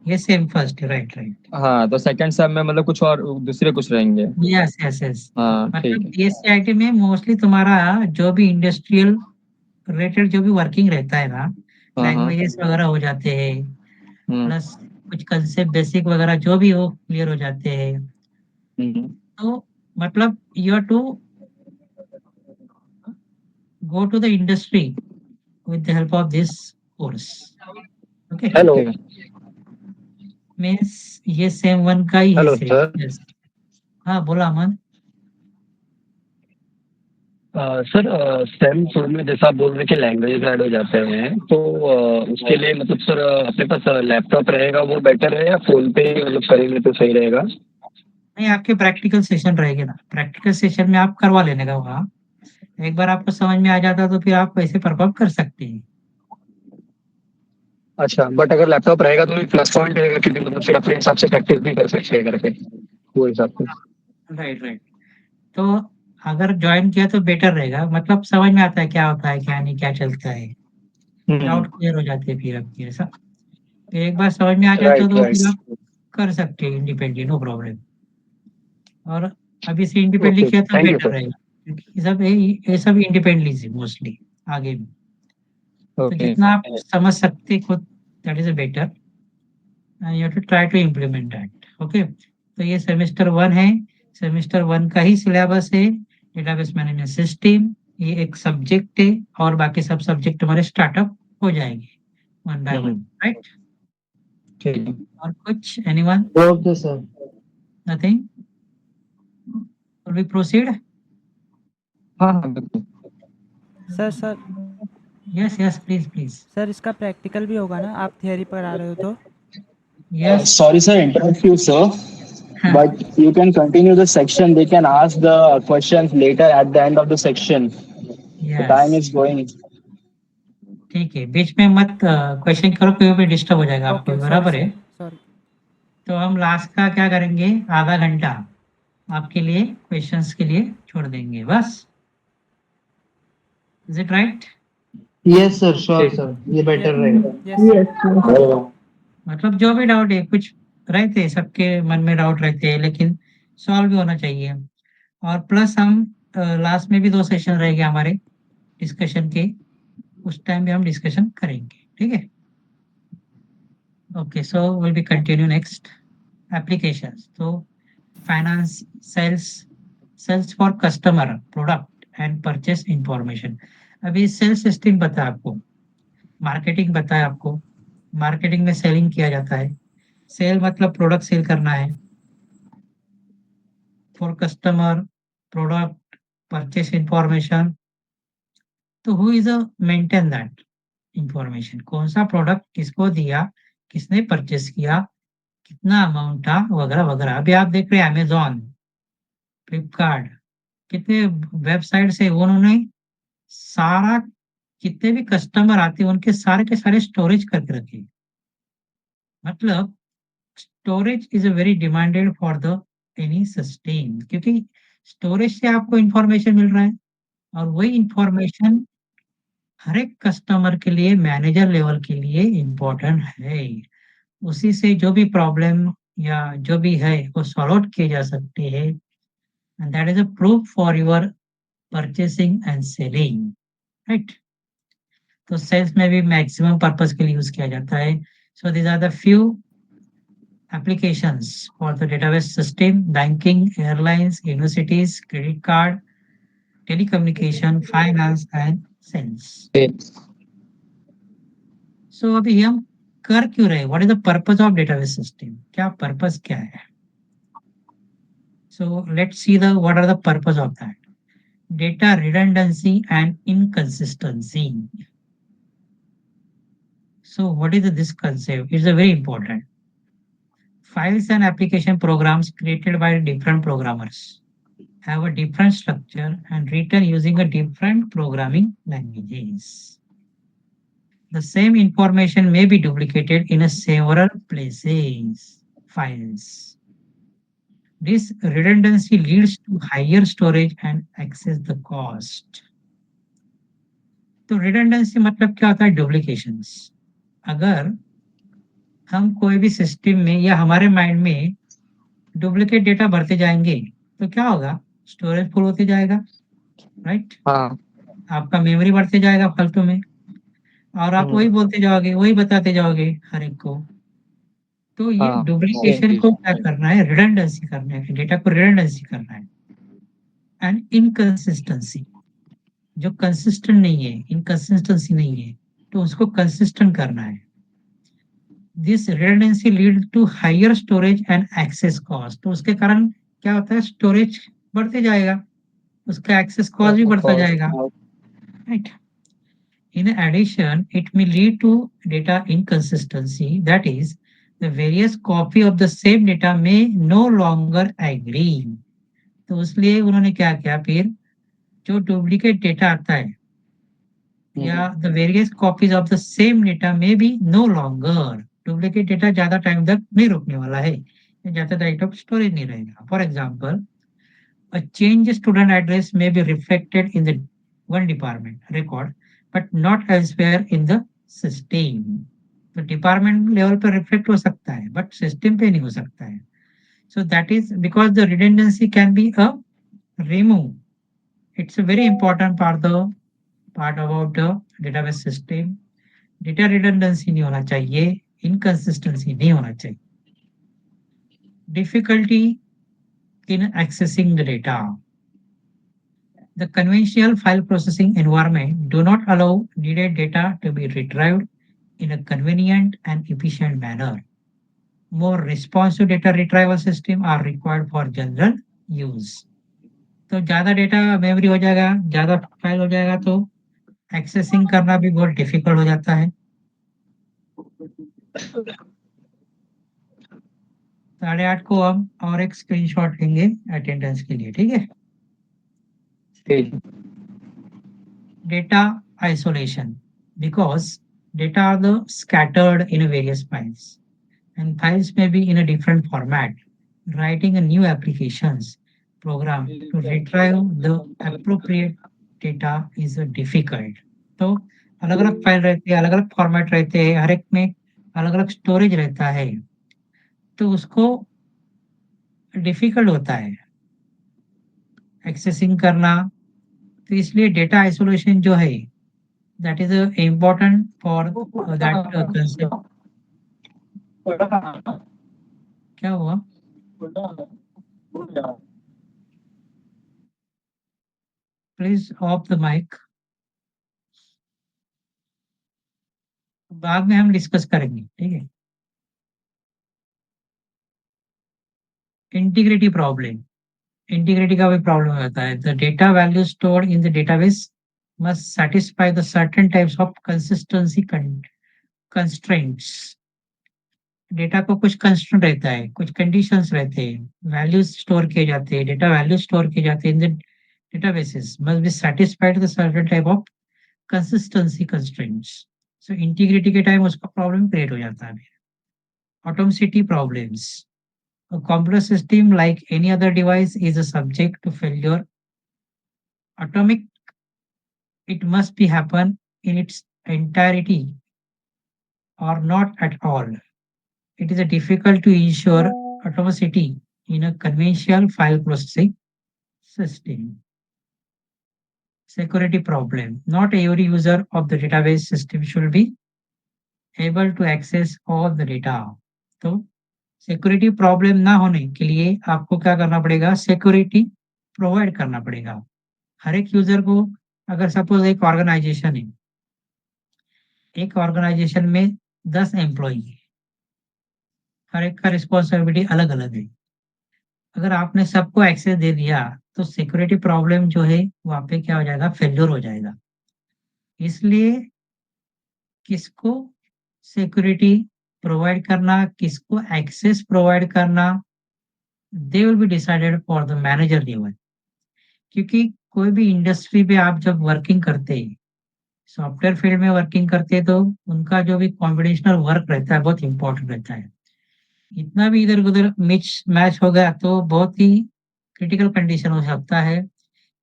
ये सेम फर्स्ट, राइट राइट। हाँ तो सेकंड सेम में मतलब कुछ और दूसरे कुछ रहेंगे। यस यस यस, हाँ मतलब ठीक है। बीएससी में मोस्टली तुम्हारा जो भी इंडस्ट्रियल रिलेटेड जो भी वर्किंग रहता है ना, हाँ हाँ। लैंग्वेजेस वगैरह हो जाते हैं, हम्म प्लस कुछ कंसेप्ट बेसिक वगैरह जो भी हो क्लियर हो जाते हैं। तो मतलब you have to go to the industry with the help of this course. Okay. Hello Means ये सेम वन का ही है हेलो सिर्फ। Sir Yes. हाँ बोला अमन। सर सेम फोर में जैसा आप बोल रहे कि लैंग्वेज ऐड हो जाते हैं तो उसके लिए मतलब सर अपने पास लैपटॉप रहेगा वो बेटर है या फोन पे ही मतलब करेंगे तो सही रहेगा? नहीं, आपके प्रैक्टिकल सेशन रहेंगे ना, प्रैक्टिकल सेशन में आप करवा लेने का वहाँ। एक बार आपको समझ में आ जाता तो फिर आप वैसे परफॉर्म कर सकते हैं। अच्छा बट अगर लैपटॉप रहेगा तो प्लस पॉइंट रहेगा क्योंकि मतलब फिर अपने हिसाब से प्रैक्टिस भी कर सकते हैं करके वो हिसाब से। Right right. तो अगर ज्वाइन किया तो बेटर रहेगा, मतलब समझ में आता है क्या होता है क्या नहीं, क्या चलता है, डाउट क्लियर हो जाते हैं फिर आपके। ऐसा एक बार समझ में आ जाता राइट तो फिर राइट आप कर सकते हैं इंडिपेंडेंट, नो प्रॉब्लम। और अभी से इंडिपेंडेंटली ओके किया तो थैंक यू बेटर सर। रहेगा, क्योंकि ये सब इंडिपेंडेंटली से मोस्टली आगे भी। तो ओके जितना आप समझ सकते खुद, that is better, and you have to try to implement that. Okay, तो ये सेमेस्टर 1 है, सेमेस्टर 1 का ही सिलेबस है, डेटाबेस मैनेजमेंट सिस्टम। ये एक सब्जेक्ट है और बाकी सब सब्जेक्ट हमारे स्टार्टअप हो जाएंगे वन बाय वन। राइट? ठीक है। और कुछ anyone? Okay sir. Nothing? Will we proceed? हाँ हाँ बिल्कुल। Sir yes yes, please please. Sir इसका प्रैक्टिकल भी होगा ना, आप थियरी पढ़ा रहे हो तो? Yes. Sorry sir, interrupt you sir, but you can continue the section. They can ask the questions later at the end of the section. The time yes is going. ठीक है, बीच में मत क्वेश्चन करो, कोई भी डिस्टर्ब हो जाएगा आपको, ओके बराबर है? सॉरी। तो हम लास्ट का क्या करेंगे, आधा घंटा आपके लिए क्वेश्चंस के लिए छोड़ देंगे बस। Is it right? Yes sir, sure sir, ये बेटर रहेगा। यस मतलब जो भी डाउट है, कुछ रहते हैं सबके मन में डाउट रहते हैं, लेकिन सॉल्व भी होना चाहिए। और प्लस हम लास्ट में भी 2 सेशन रहेंगे हमारे डिस्कशन के, उस टाइम भी हम डिस्कशन करेंगे। ठीक है? Okay, so will be continue next applications. तो finance, sales for customer, product and purchase information. अभी सेल्स सिस्टम पता है आपको, मार्केटिंग पता है आपको, मार्केटिंग में सेलिंग किया जाता है। सेल मतलब प्रोडक्ट सेल करना है, for customer, product, purchase information. तो who is a maintain that information, कौन सा प्रोडक्ट किसको दिया, किसने परचेस किया, कितना अमाउंट था, वगैरह वगैरह। अभी आप देख रहे हैं अमेजोन, फ्लिपकार्ट, कितने वेबसाइट से उन्होंने सारा, जितने भी कस्टमर आते हैं उनके सारे के सारे स्टोरेज करके रखे। मतलब storage is a very demanded for the any system, क्योंकि स्टोरेज से आपको इंफॉर्मेशन मिल रहा है, और वही इंफॉर्मेशन हर एक कस्टमर के लिए, मैनेजर लेवल के लिए इम्पोर्टेंट है। उसी से जो भी प्रॉब्लम या जो भी है वो सॉल्व आउट किए जा सकते हैं, and that is a proof for your purchasing and selling. Right? तो सेल्स में भी मैक्सिमम पर्पस के लिए यूज किया जाता है। So these are the few applications for the database system: banking, airlines, universities, credit card, telecommunication, finance and sales. So अभी हम कर क्यों रहे, what is the purpose of database system, क्या पर्पस क्या है? So let's see the what are the purpose of that. Data redundancy and inconsistency. So what is this concept? It's a very important. Files and application programs created by different programmers have a different structure and written using a different programming languages. The same information may be duplicated in a several places, files. This redundancy leads to higher storage and access the cost. तो redundancy मतलब क्या होता है? Duplications. अगर हम कोई भी सिस्टम में या हमारे माइंड में डुप्लीकेट डेटा भरते जाएंगे तो क्या होगा? स्टोरेज फुल होते जाएगा। राइट? हाँ आपका मेमोरी बढ़ते जाएगा फालतू में, और आप वही बोलते जाओगे, वही बताते जाओगे हर एक को। तो ये हाँ, डुप्लीकेशन same को चीज। क्या करना है, रिडंडेंसी करना है, डेटा को रिडंडेंसी करना है। एंड इनकंसिस्टेंसी, जो कंसिस्टेंट नहीं है, इनकंसिस्टेंसी नहीं है, तो उसको कंसिस्टेंट करना है। This redundancy lead to higher storage and access cost. तो उसके कारण क्या होता है, स्टोरेज बढ़ते जाएगा, उसका एक्सेस कॉस्ट भी बढ़ता जाएगा, right. In addition, it may lead to data inconsistency, that is, the various copy of the same data may no longer agree. तो इसलिए उन्होंने क्या किया फिर, जो डुप्लीकेट डेटा आता है या the various copies of the same data में be no longer, duplicate data ज्यादा टाइम तक नहीं रुकने वाला है, ज्यादा टाइम तक स्टोरेज नहीं रहेगा। For example, a change student address may be reflected in the one department record but not elsewhere in the system. तो डिपार्टमेंट लेवल पर रिफ्लेक्ट हो सकता है बट सिस्टम पे नहीं हो सकता है। So that is because the redundancy can be a remove. It's a very important part about the database system. Data redundancy नहीं होना चाहिए, इनकंसिस्टेंसी नहीं होना चाहिए। Difficulty in accessing the data. The conventional file processing environment do not allow needed data to be retrieved in a convenient and efficient manner. More responsive data retrieval system are required for general use. तो ज़्यादा डेटा मेमोरी हो जाएगा, ज़्यादा फाइल हो जाएगा तो एक्सेसिंग करना भी बहुत डिफिकल्ट हो जाता है। 8:30 को हम और एक स्क्रीनशॉट लेंगे अटेंडेंस के लिए, ठीक है। ठीक। Data isolation, because data are the scattered in various files and files may be in a different format. Writing a new applications program to retrieve the appropriate data is difficult. तो अलग अलग फाइल रहते हैं, अलग अलग फॉर्मेट रहते हैं, हर एक में अलग अलग स्टोरेज रहता है, तो उसको डिफिकल्ट होता है एक्सेसिंग करना। तो इसलिए डेटा आइसोलेशन जो है that is important for that concept. क्या हुआ? Please off the mic. बाद में हम डिस्कस करेंगे, ठीक है। इंटीग्रिटी प्रॉब्लम, इंटीग्रिटी का भी प्रॉब्लम होता है। The data value stored in the database must satisfy the certain types of consistency constraints. Data को कुछ कंस्ट्रेंट रहता है, कुछ कंडीशंस रहते हैं, वैल्यूज स्टोर किए जाते हैं, डेटा वैल्यू स्टोर किए जाते हैं in the databases must be satisfied the certain type of consistency constraints. So integrity के टाइम उसका प्रॉब्लम क्रिएट हो जाता है। Atomicity problems, a computer system like any other device is a subject to failure. Atomic, it must be happen in its entirety or not at all. It is a difficult to ensure atomicity in a conventional file processing system. Security problem. Not every user of the database system should be able to access all the data. तो सिक्योरिटी प्रॉब्लम ना होने के लिए आपको क्या करना पड़ेगा, सिक्योरिटी प्रोवाइड करना पड़ेगा। हर एक यूजर को, अगर सपोज एक ऑर्गेनाइजेशन है, एक ऑर्गेनाइजेशन में 10 एम्प्लॉई है, हर एक का रिस्पॉन्सिबिलिटी अलग अलग है। अगर आपने सबको एक्सेस दे दिया तो सिक्योरिटी प्रॉब्लम जो है वहां पे क्या हो जाएगा, फेल्योर हो जाएगा। इसलिए किसको सिक्योरिटी प्रोवाइड करना, किसको एक्सेस प्रोवाइड करना, दे will be decided for the manager level. क्योंकि कोई भी इंडस्ट्री पे आप जब वर्किंग करते हैं, सॉफ्टवेयर फील्ड में वर्किंग करते हैं, तो उनका जो भी कॉम्बिनेशनल वर्क रहता है बहुत इंपॉर्टेंट रहता है। इतना भी इधर उधर मिक्स मैच हो गया तो बहुत ही क्रिटिकल कंडीशन हो सकता है।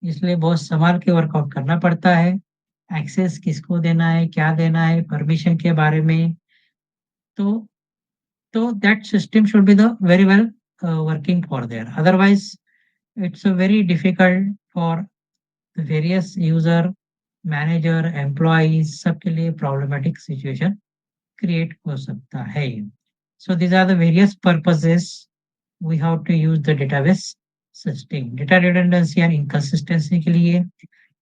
इसलिए बहुत संभाल के वर्कआउट करना पड़ता है। एक्सेस किसको देना है, क्या देना है, परमिशन के बारे में। तो that system should be the very well working for their, otherwise it's very difficult for the various user, manager, employees सबके लिए problematic situation create हो सकता है। So these are the various purposes we have to use the database system. Data redundancy and inconsistency के लिए,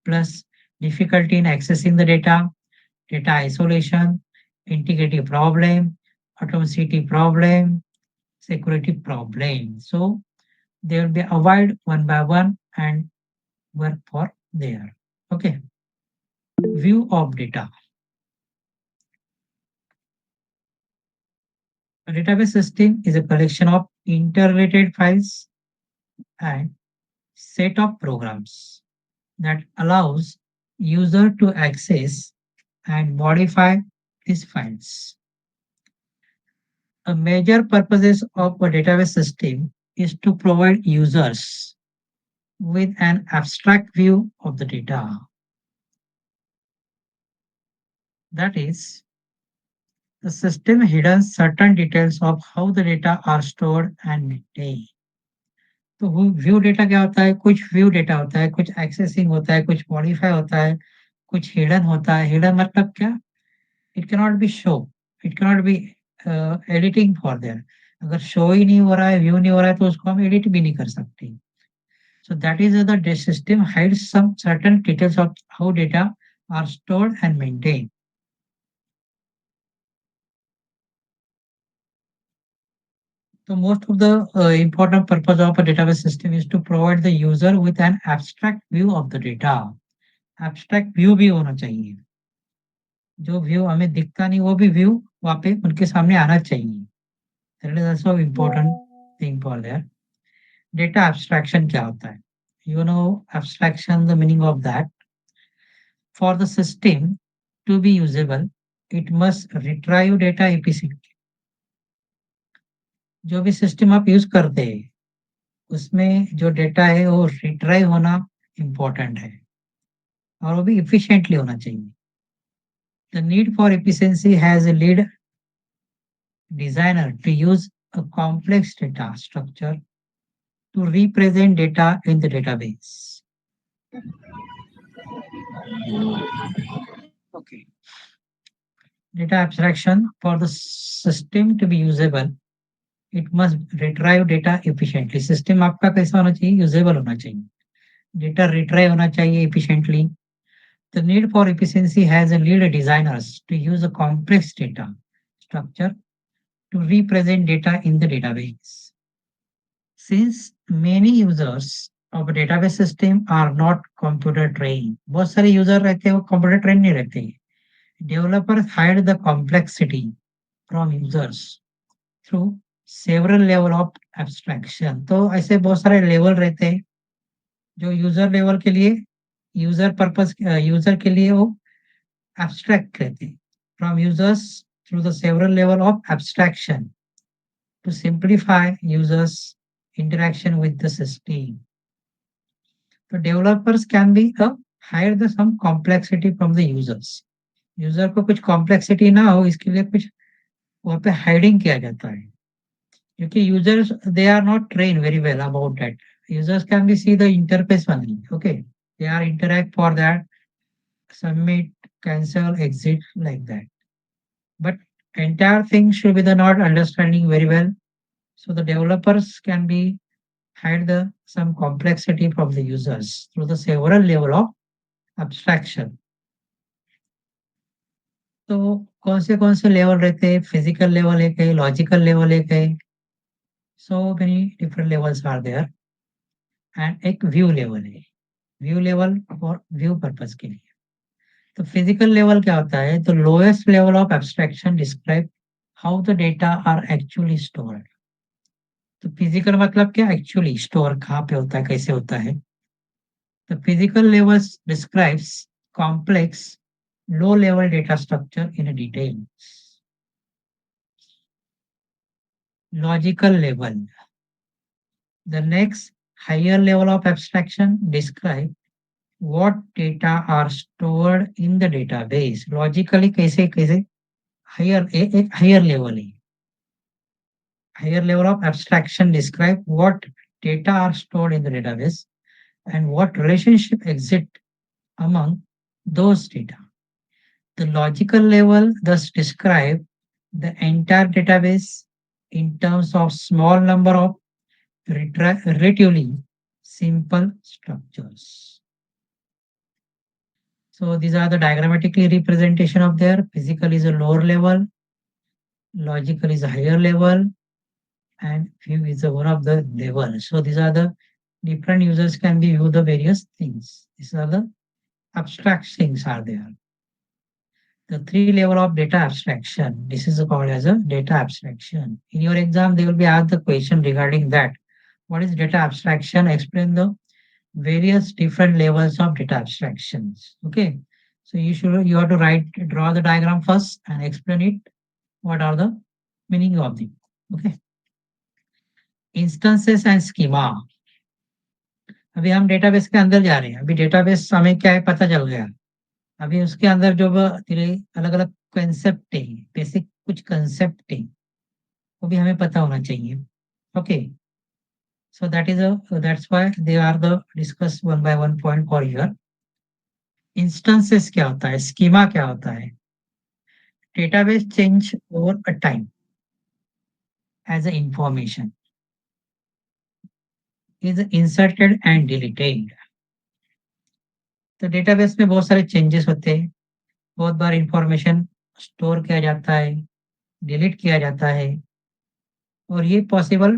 plus difficulty in accessing the data isolation, integrity problem, atomicity problem, security problem. So they will be avoid one by one and work for there. Okay. View of data. A database system is a collection of interrelated files and set of programs that allows user to access and modify these files. A major purposes of a database system is to provide users with an abstract view of the data. That is, the system hidden certain details of how the data are stored and maintained. तो वो व्यू डेटा क्या होता है? कुछ व्यू डेटा होता है, कुछ एक्सेसिंग होता है, कुछ मॉडिफाई होता है, कुछ हिडन होता है। हिडन मतलब क्या? It can not be show, it can not be editing for their. अगर शो ही नहीं हो रहा है, व्यू नहीं हो रहा है, तो उसको हम एडिट भी नहीं कर सकते। So that is the system hides some certain details of how data are stored and maintained. So most of the important purpose of a database system is to provide the user with an abstract view of the data. Abstract view भी होना चाहिए। जो व्यू हमें दिखता नहीं, वो भी व्यू वहाँ पे उनके सामने आना चाहिए। That is also important thing for there. Data abstraction क्या होता है? You know abstraction, the meaning of that. For the system to be usable, it must retrieve data efficiently. जो भी सिस्टम आप यूज करते हैं, उसमें जो डेटा है वो रिट्राइव होना इम्पोर्टेंट है और वो भी इफिशिएंटली होना चाहिए। The need for efficiency has led designer to use a complex data structure to represent data in the database. Okay. Data abstraction. For the system to be usable, it must retrieve data efficiently. System आपका कैसा होना चाहिए? Usable होना चाहिए. Data retrieve होना चाहिए efficiently. The need for efficiency has led designers to use a complex data structure to represent data in the database. Since many users of a database system are not computer trained, बहुत सारे user रहते हैं वो computer trained नहीं रहते हैं. Developers hide the complexity from users through several level of abstraction. तो ऐसे बहुत सारे level रहते हैं जो user level के लिए user purpose user के लिए वो abstract रहते हैं. From users through the several level of abstraction to simplify users interaction with the system. So developers can be hide the some complexity from the users. User को कुछ complexity ना हो इसके लिए कुछ वहाँ पे hiding किया जाता है क्योंकि users they are not trained very well about that. Users can be see the interface only. Okay, they are interact for that, submit, cancel, exit like that. But entire thing should be the not understanding very well. So the developers can be hide the some complexity from the users through the several level of abstraction. तो कौन से लेवल रहते हैं? फिजिकल लेवल एक है, लॉजिकल लेवल एक है. So many different levels are there. And एक व्यू लेवल है. व्यू लेवल और व्यू पर्पस के लिए. तो फिजिकल लेवल क्या होता है? तो lowest level of abstraction describe how the data are actually stored. तो फिजिकल मतलब क्या? एक्चुअली स्टोर कहाँ पे होता है, कैसे होता है. The physical levels describes complex low-level data structure in a detail. Logical level. The next higher level of abstraction describe what data are stored in the database. Logically कैसे कैसे higher एक higher level है. Higher level of abstraction describe what data are stored in the database and what relationship exist among those data. The logical level thus describe the entire database in terms of small number of relatively simple structures. So these are the diagrammatically representation of their physical is a lower level, logical is a higher level, and view is a one of the level. So these are the different users can be view the various things. These are the abstract things are there. The 3 level of data abstraction. This is called as a data abstraction. In your exam, they will be asked the question regarding that. What is data abstraction? Explain the various different levels of data abstractions. Okay. So you have to draw the diagram first and explain it. What are the meaning of them? Okay. Instances and schema. अभी हम डेटाबेस के अंदर जा रहे हैं. अभी डेटाबेस हमें क्या है पता चल गया. अभी उसके अंदर जो अलग अलग कंसेप्ट है, बेसिक कुछ कंसेप्ट है, वो भी हमें पता होना चाहिए. Okay. So that's why they are the discuss one by one point for your instances. क्या होता है, schema क्या होता है. Database change over a time as a information is inserted and deleted. तो डेटाबेस में बहुत सारे चेंजेस होते हैं. बहुत बार इंफॉर्मेशन स्टोर किया जाता है, डिलीट किया जाता है, और ये पॉसिबल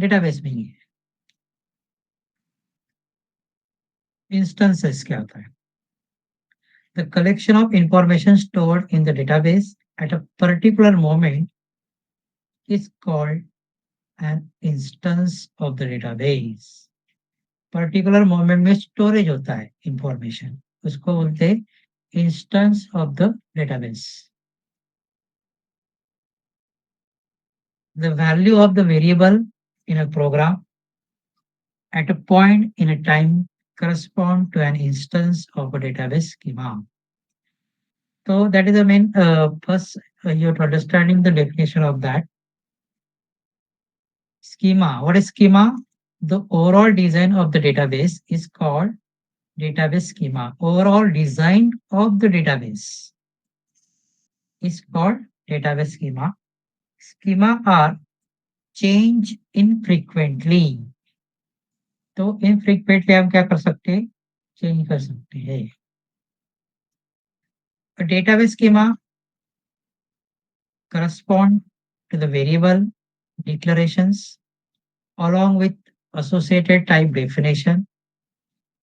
डेटाबेस में ही है. इंस्टेंसेस क्या होता है? The collection of information stored in the database at a particular moment is called an instance of the database. Particular moment में स्टोरेज होता है इंफॉर्मेशन, उसको बोलते हैं instance of the database. The value of the variable in a program at a point in a time correspond to an instance of a database schema. So that is the main first you have to understanding the definition of that. Schema. What is schema? The overall design of the database is called database schema. Overall design of the database is called database schema. Schema are change infrequently. तो infrequently हम क्या कर सकते हैं? चेंज कर सकते हैं. A database schema correspond to the variable declarations along with associated type definition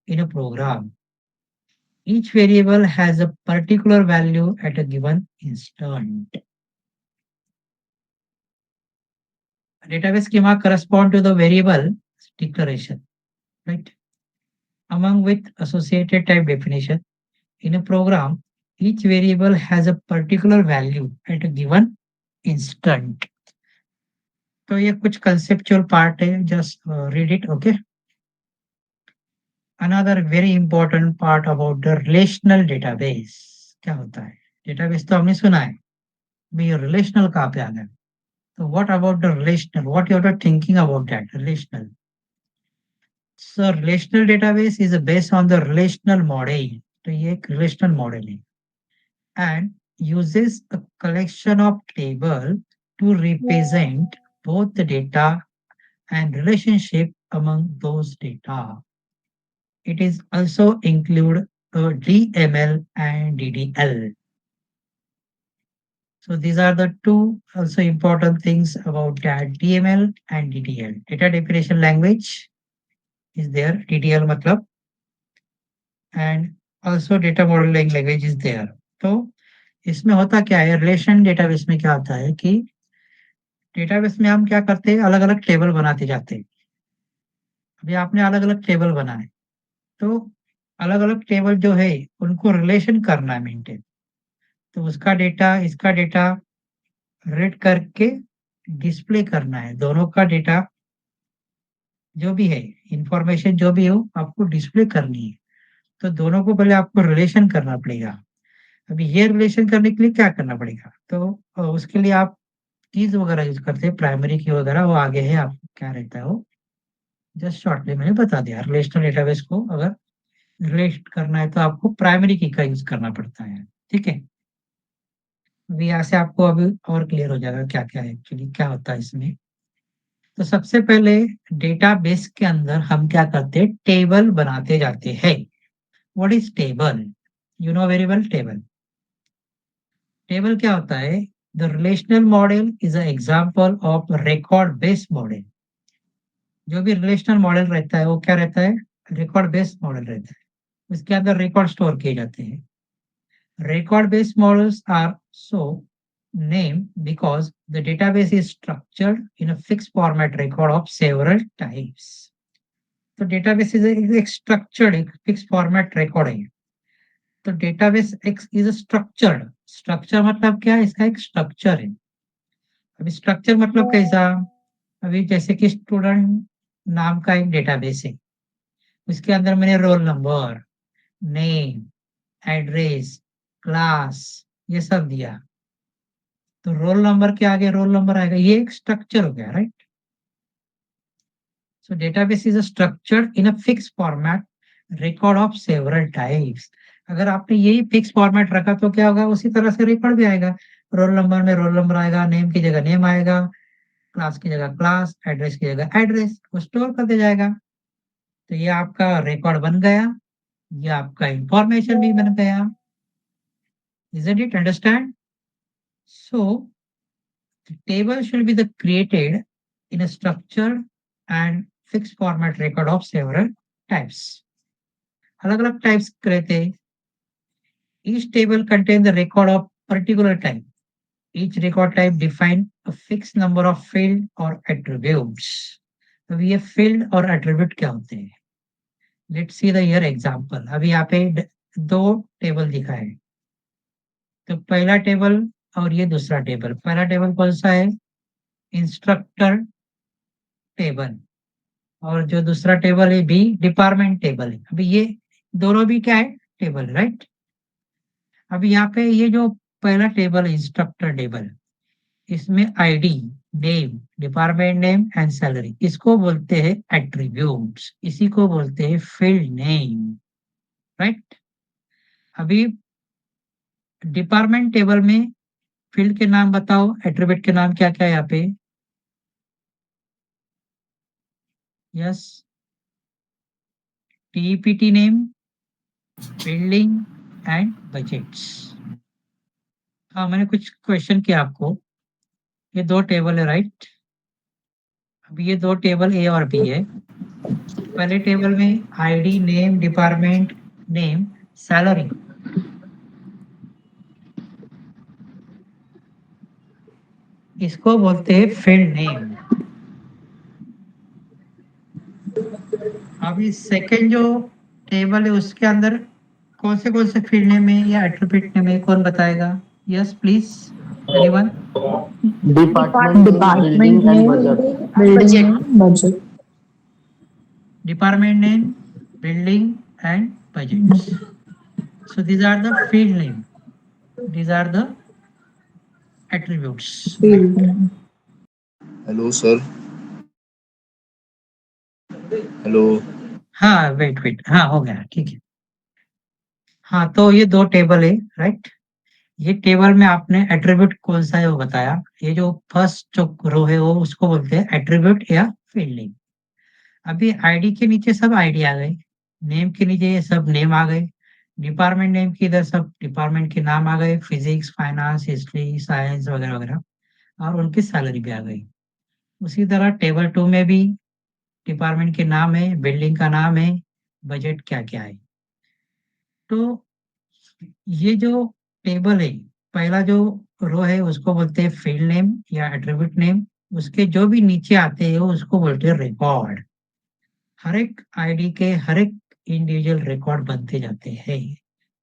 in a program. Each variable has a particular value at a given instant. A database schema correspond to the variable declaration, right? Along with associated type definition in a program, each variable has a particular value at a given instant. तो ये कुछ conceptual part है, just read it, okay? Another very important part about the relational database. क्या होता है? Database तो हमने सुना है, भी ये relational कहाँ पे आ गया? So what about the relational? What you are thinking about that relational? So relational database is based on the relational model. तो ये एक relational model है, and uses a collection of table to represent both the data and relationship among those data. It is also include DML and DDL. So these are the two also important things about that, DML and DDL. Data definition language is there, DDL मतलब, and also data modeling language is there. तो इसमें होता क्या है, रिलेशन डेटाबेस में क्या होता है कि डेटाबेस में हम क्या करते हैं, अलग अलग टेबल बनाते जाते हैं. अभी आपने अलग अलग टेबल बनाए, तो अलग अलग टेबल जो है उनको रिलेशन करना है मेंटेन. तो उसका डेटा इसका डेटा रीड करके डिस्प्ले करना है. दोनों का डेटा जो भी है, इंफॉर्मेशन जो भी हो, आपको डिस्प्ले करनी है. तो दोनों को पहले आपको रिलेशन करना पड़ेगा. अभी ये रिलेशन करने के लिए क्या करना पड़ेगा, तो उसके लिए आप कीज वगैरह यूज करते हैं, प्राइमरी की वगैरह, वो आगे है, आपको क्या रहता है वो जस्ट शॉर्टली मैंने बता दिया. रिलेशनल डेटाबेस को अगर रिलेट करना है तो आपको प्राइमरी की का यूज करना पड़ता है. ठीक है. अभी यहाँ से आपको अभी और क्लियर हो जाएगा क्या-क्या है एक्चुअली क्या होता है इसमें। तो सबसे पहले डेटाबेस के अंदर हम क्या करते हैं टेबल बनाते जाते हैं। What is table? You know very well table. Table क्या होता है? The relational model is a example of record based model. जो भी रिलेशनल मॉडल रहता है वो क्या रहता है? रिकॉर्ड बेस्ड मॉडल रहता है। उसके अंदर रिकॉर्ड स्टोर किए जाते हैं। Record based models are so named because the database is structured in a fixed format record of several types. तो database is एक structured एक fixed format record है। तो database is a structured structure मतलब क्या है? इसका एक structure है। अभी structure मतलब कैसा? अभी जैसे कि स्टूडेंट नाम का एक डेटाबेस है, उसके अंदर मैंने roll number, name, address, class ये सब दिया। तो रोल नंबर के आगे रोल नंबर आएगा, ये एक स्ट्रक्चर हो गया, right? So database is a structure in a fix format record of several types. अगर आपने यही फिक्स फॉर्मेट रखा तो क्या होगा? उसी तरह से रिकॉर्ड भी आएगा। रोल नंबर में रोल नंबर आएगा, नेम की जगह नेम आएगा, क्लास की जगह क्लास, एड्रेस की जगह एड्रेस, वो स्टोर कर दिया जाएगा। तो ये आपका रिकॉर्ड बन गया, ये आपका इंफॉर्मेशन भी बन गया। Isn't it understand? So the table should be created in a structured and fixed format record of several types. अलग-अलग types रहते हैं. Each table contains the record of particular type. Each record type define a fixed number of field or attributes. अब ये field और attribute क्या होते हैं? Let's see the here example. अभी यहाँ पे दो टेबल दिखा है। तो पहला टेबल और ये दूसरा टेबल। पहला टेबल कौन सा है? Instructor table. और जो दूसरा टेबल है बी डिपार्टमेंट टेबल है। अभी ये दोनों भी क्या है? Table, right? अभी यहाँ पे ये जो पहला टेबल है इंस्ट्रक्टर टेबल, इसमें ID, name, department name and salary, इसको बोलते हैं एट्रीब्यूट्स, इसी को बोलते हैं फील्ड नेम, राइट? अभी डिपार्टमेंट टेबल में फील्ड के नाम बताओ, एट्रीब्यूट के नाम क्या क्या है यहाँ पे? Yes, TPT name, building and budgets. हाँ, मैंने कुछ क्वेश्चन किया आपको। ये दो टेबल है, राइट? अब ये दो टेबल ए और बी है। पहले टेबल में ID, name, department name, salary. इसको बोलते हैं फील्ड नेम। अभी सेकंड जो टेबल है उसके अंदर कौन से फील्ड नेम है या एट्रीब्यूट नेम है, कौन बताएगा? Yes please, anyone? Department building and budget. Department name, building and budgets. So these are the field name. These are the attributes. Hello sir, hello. हाँ वेट, हाँ हो गया, ठीक है। हाँ तो ये दो टेबल है, राइट? ये टेबल में आपने एट्रीब्यूट कौन सा है वो बताया। ये जो फर्स्ट जो रो है वो उसको बोलते हैं एट्रीब्यूट या फील्ड नेम। अभी आईडी के नीचे सब आईडी आ गए, नेम के नीचे ये सब नेम आ गए, डिपार्टमेंट नेम के इधर सब डिपार्टमेंट के नाम आ गए, फिजिक्स, फाइनेंस, हिस्ट्री, साइंस वगैरह वगैरह, और उनकी सैलरी भी आ गई। उसी तरह टेबल 2 में भी डिपार्टमेंट के नाम है, बिल्डिंग का नाम है, बजट क्या-क्या है। तो ये जो टेबल है, पहला जो रो है उसको बोलते हैं फील्ड नेम या एट्रीब्यूट नेम, उसके जो भी नीचे आते हैं उसको बोलते हैं रिकॉर्ड। हर एक आईडी के हर एक इंडिविजुअल रिकॉर्ड बनते जाते हैं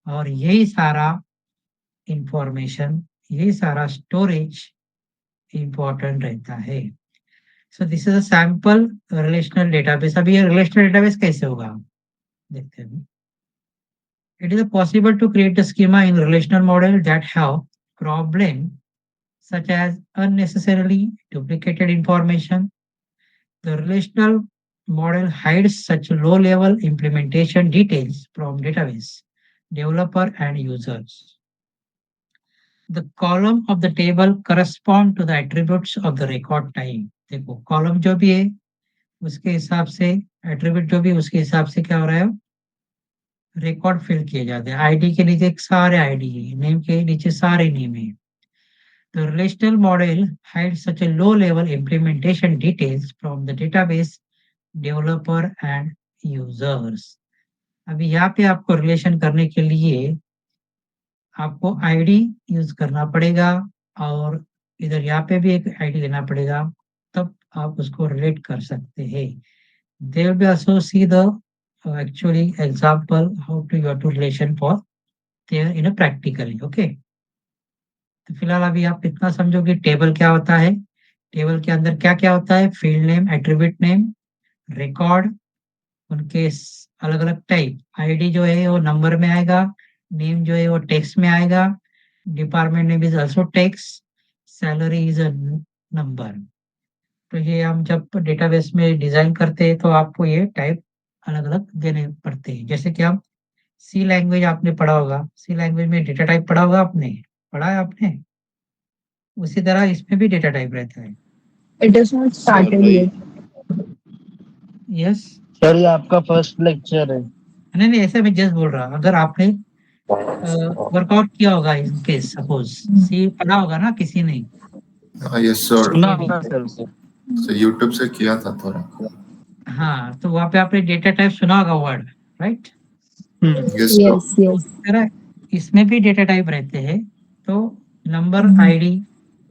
और यही सारा इंफॉर्मेशन, यही सारा स्टोरेज इंपॉर्टेंट रहता है। So this is a sample relational database. अभी ये रिलेशनल डेटाबेस कैसे होगा देखते हैं। It is possible to create a schema in relational model that have problem such as unnecessarily duplicated information. The relational model hides such low-level implementation details from database, developer and users. the column of the table correspond to the attributes of the record time. देखो कॉलम जो भी है उसके हिसाब से एट्रीब्यूट जो भी उसके हिसाब से क्या हो रहा है रिकॉर्ड फिल किए जाते हैं। आईडी के नीचे सारे आईडी है, नेम के नीचे सारे नेम है। The relational model hides such a low-level implementation details from the database developer and users. अभी यहाँ पे आपको रिलेशन करने के लिए आपको आईडी यूज करना पड़ेगा और इधर यहाँ पे भी एक आईडी लेना पड़ेगा, तब आप उसको रिलेट कर सकते हैं। They will be also see the actually example how to your to relation for there in a practically, okay? तो फिलहाल अभी आप इतना समझो कि टेबल क्या होता है, टेबल के अंदर क्या-क्या होता है, field name, attribute name, record, उनके अलग-अलग टाइप, आईडी जो है वो नंबर में आएगा, नेम जो है वो टेक्स्ट में आएगा, department name is also text, salary is a number. तो ये हम जब डेटाबेस में डिजाइन करते हैं तो आपको ये टाइप अलग-अलग देने पड़ते हैं। जैसे कि हम सी लैंग्वेज आपने पढ़ा होगा, सी लैंग्वेज में डेटा टाइप पढ़ा होगा आपने, पढ़ा है आपने? उसी तरह इसमें भी डेटा टाइप रहता है। It is not started yet. Yes, sir ये आपका फर्स्ट लेक्चर है। नहीं ऐसे मैं जस्ट बोल रहा हूँ, अगर आपने वर्कआउट किया होगा इन केस सपोज सी पढ़ा होगा ना किसी ने, यस सर, सुना होगा सर उसे। तो यूट्यूब से किया था थोड़ा। हाँ तो वहाँ पे आपने डेटा टाइप सुना होगा word, right? Yes sir, Yes, yes. इस तरह इसमें भी डेटा टाइप रहते हैं। तो number, ID,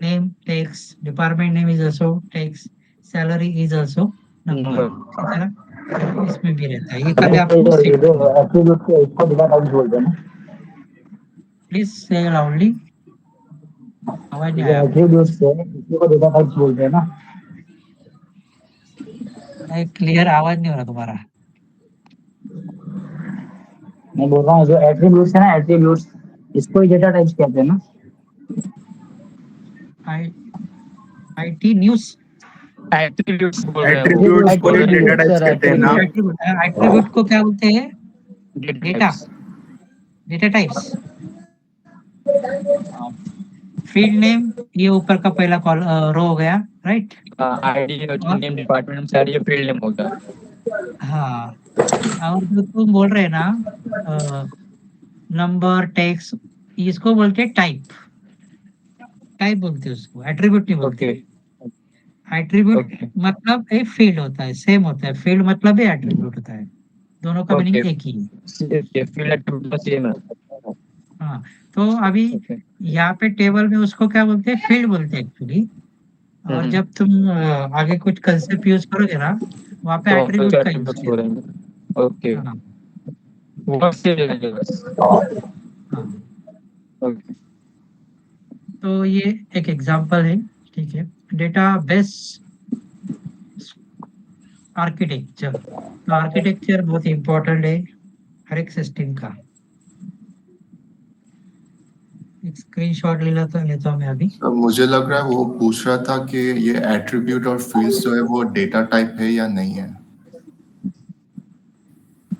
name, text, department name is also text, salary is also number. इसी तरह इसमें भी रहता है। ये खाली आपको एट्रीब्यूट को इसको डेटा टाइप बोलते हैं ना, प्लीज से लाउडली, आवाज नहीं ये आया। एट्रीब्यूट से इसी को डेटा टाइप बोलते हैं ना। क्लियर आवाज नहीं हो रहा तुम्हारा। मैं बोल रहा हूँ जो एट्रीब्यूट्स है ना, एट्रीब्यूट्स इसको ही डेटा टाइप्स कहते हैं ना। आईटी न्यूज़ एट्रीब्यूट्स बोल रहे हैं वो। Attributes को ही Attributes, data types sir, कहते हैं ना। एट्रीब्यूट को क्या बोलते हैं? Data, types। Data types. Field name ये ऊपर का पहला कॉल रो हो गया, राइट? आईडी, नेम, डिपार्टमेंट, सारी ये फील्ड नेम होगा। हाँ, और जो तुम बोल रहे हैं ना नंबर, टेक्स्ट, इसको बोलते हैं टाइप, टाइप बोलते हैं उसको, एट्रीब्यूट नहीं बोलते। Attribute Okay. मतलब एक फील्ड होता है, सेम होता है, फील्ड मतलब भी एट्रीब्यूट होता है, दोनों का मीनिंग Okay. एक ही है। ये फील्ड एट्रीब्यूट सेम है। हाँ, तो अभी Okay. यहाँ पे टेबल में उसको क्या बोलते हैं? फील्ड बोलते हैं एक्चुअली। और जब तुम आगे कुछ कंसेप्ट यूज करोगे ना, वहाँ पे तो एट्रीब्यूट का यूज एट्रीब्यूट्स किया। बोलेंगे। ओके, हाँ वो सेम रहेंगे बस। हाँ, ओके। तो ये एक एग्जांपल है, ठीक है। डेटाबेस आर्किटेक्चर, तो आर्किटेक्चर बहुत इम्पोर्टेंट है हर एक सिस्टम का। एक स्क्रीनशॉट लेता हूँ मैं अभी। तो मुझे लग रहा है वो पूछ रहा था कि ये एट्रीब्यूट और फील्ड्स जो है वो डेटा टाइप है या नहीं है।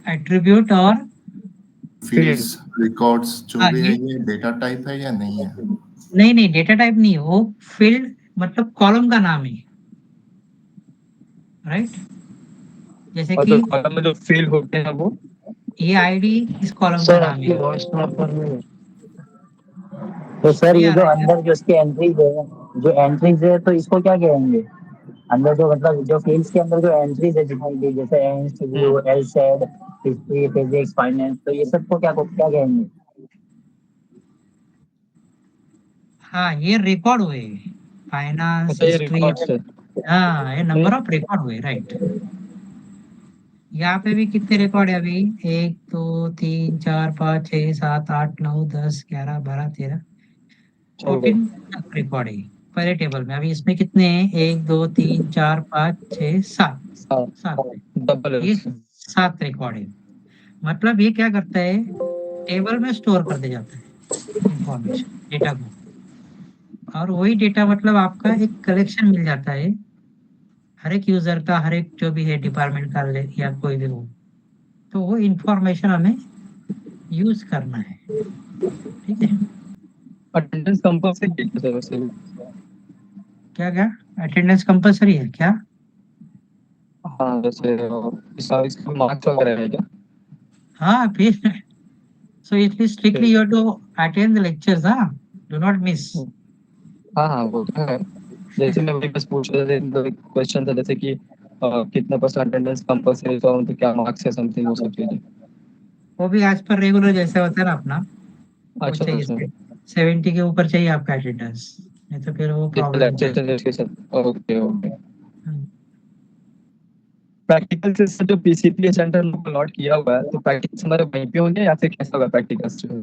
एट्रीब्यूट और फील्ड्स, रिकॉर्ड्स जो हाँ, भी है ये डेटा टाइप है या नहीं है। नहीं डेटा टाइप नहीं है, वो फील्ड मतलब कॉलम का नाम है, राइट? जैसे और कि तो कॉलम में जो फील्ड होते हैं वो ये आईडी इस कॉलम का सर नाम आपकी है। वॉइस प्रॉपर नहीं है। तो सर नहीं ये आ जो रहा है? अंदर जो इसके एंट्रीज है, जो एंट्रीज है तो इसको क्या कहेंगे? अंदर जो मतलब जो फील्ड्स के अंदर जो एंट्रीज है जितनी भी, जैसे एंड, व्यू, एलसेड, हिस्ट्री, फिजिक्स, फाइनेंस, तो ये सब को क्या कहेंगे? हाँ, ये रिकॉर्ड हुए, फाइनेंस, अच्छा, ये हिस्ट्री। रिकॉर्ड्स है। हाँ, ये नंबर ऑफ रिकॉर्ड हुए, राइट? यहाँ पे भी कितने रिकॉर्ड है अभी? 1 2 3 4 5 6 7 8 9 10 11 12 13 14 तक रिकॉर्ड है पहले टेबल में। अभी इसमें कितने हैं? 1 2 3 4 5 6 7 7 है। डबल है ये उससे। 7 रिकॉर्ड है। मतलब ये क्या करता है, टेबल में स्टोर कर दे जाता है इंफॉर्मेशन, डेटा को। और वही डेटा मतलब आपका एक कलेक्शन मिल जाता है हर एक यूजर का, हर एक जो भी है डिपार्टमेंट का या कोई भी हो, तो वो इंफॉर्मेशन हमें यूज करना है, ठीक है। अटेंडेंस कंपल्सरी है क्या सर वैसे? क्या क्या अटेंडेंस कंपलसरी है क्या? हाँ वैसे इसका मार्क्स वगैरह है क्या? हाँ फिर so it is strictly you have to attend the lectures, do not miss. हाँ हाँ वो तो है। जैसे मैं वही बस पूछ रहा था, मतलब एक क्वेश्चन था जैसे कि कितना परसेंट अटेंडेंस कंपल्सरी तो मतलब क्या मार्क्स है समथिंग वो सब चीजें। वो भी एज पर रेगुलर जैसे होता है ना अपना, वो अच्छा चाहिए सर। 70 के ऊपर चाहिए आपका अटेंडेंस, नहीं तो फिर वो जितना प्रॉब्लम लेक्चर करेगा। है उसके साथ। Okay okay. हम्म। प्रैक्टिकल से सर जो पीसीपी सेंटर अलॉट किया हुआ है तो प्रैक्टिकल हमारे वहीं पे होंगे या फिर कैसा होगा प्रैक्टिकल जो?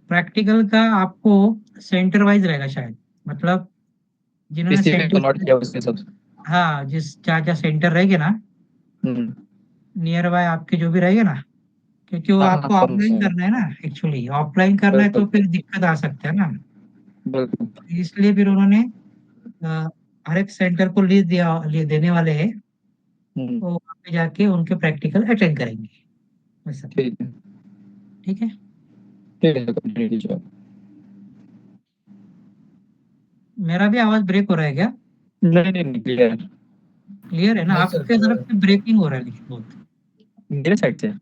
प्रैक्टिकल का आपको सेंटर वाइज रहेगा शायद, मतलब जिन्होंने पीसीपी सेंटर, अलॉट किया उसके सब। हाँ जिस जहाँ जहाँ सेंटर रहेंगे ना हम्म। नियर बाय आपके जो भी रहेगा ना, क्योंकि वो हाँ हाँ आपको समझ ऑफलाइन गया। करना है ना, एक्चुअली ऑफलाइन करना है तो बिल्कुल फिर दिक्कत आ सकता है ना। बिल्कुल। इसलिए फिर उन्होंने अ, हर एक सेंटर को लीज देने वाले हैं, हम्म। वो वहाँ पे जाके उनके प्रैक्टिकल अटेंड करेंगे वैसा। ठीक है। ठीक है। ठीक है कंटिन्यू कीजिए। मेरा भी आवाज ब्रेक हो रहा है क्या? नहीं नहीं नहीं क्लियर। क्लियर है ना? नहीं सर आपके तरफ से ब्रेकिंग हो रहा है लेकिन बहुत। मेरे साइड से।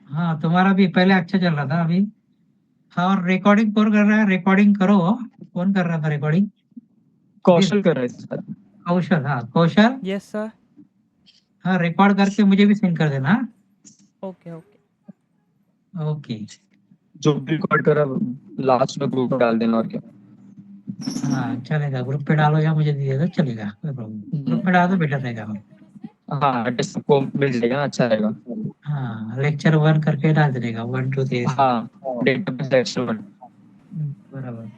हाँ तुम्हारा भी पहले अच्छा चल रहा था अभी। हाँ और रिकॉर्डिंग कौन कर रहा है? रिकॉर्डिंग करो। कौन कर रहा था रिकॉर्डिंग? वीर? कौशल कर रहा है सर। कौशल, हाँ कौशल। Yes sir. हाँ रिकॉर्ड करके मुझे भी सेंड कर देना। Okay okay. ओके। जो भी रिकॉर्ड करा लास्ट में ग्रुप में डाल देना और क्या। हाँ चलेगा, ग्रुप पे डालो या मुझे दे दो, चलेगा कोई प्रॉब्लम, ग्रुप में डालो तो बेटर रहेगा। हाँ एड्रेस सबको मिल जाएगा ना, अच्छा रहेगा। हाँ लेक्चर 1 करके डाल देगा, 1 2 3 सब। हाँ डेटाबेस एक्सट्रा बराबर।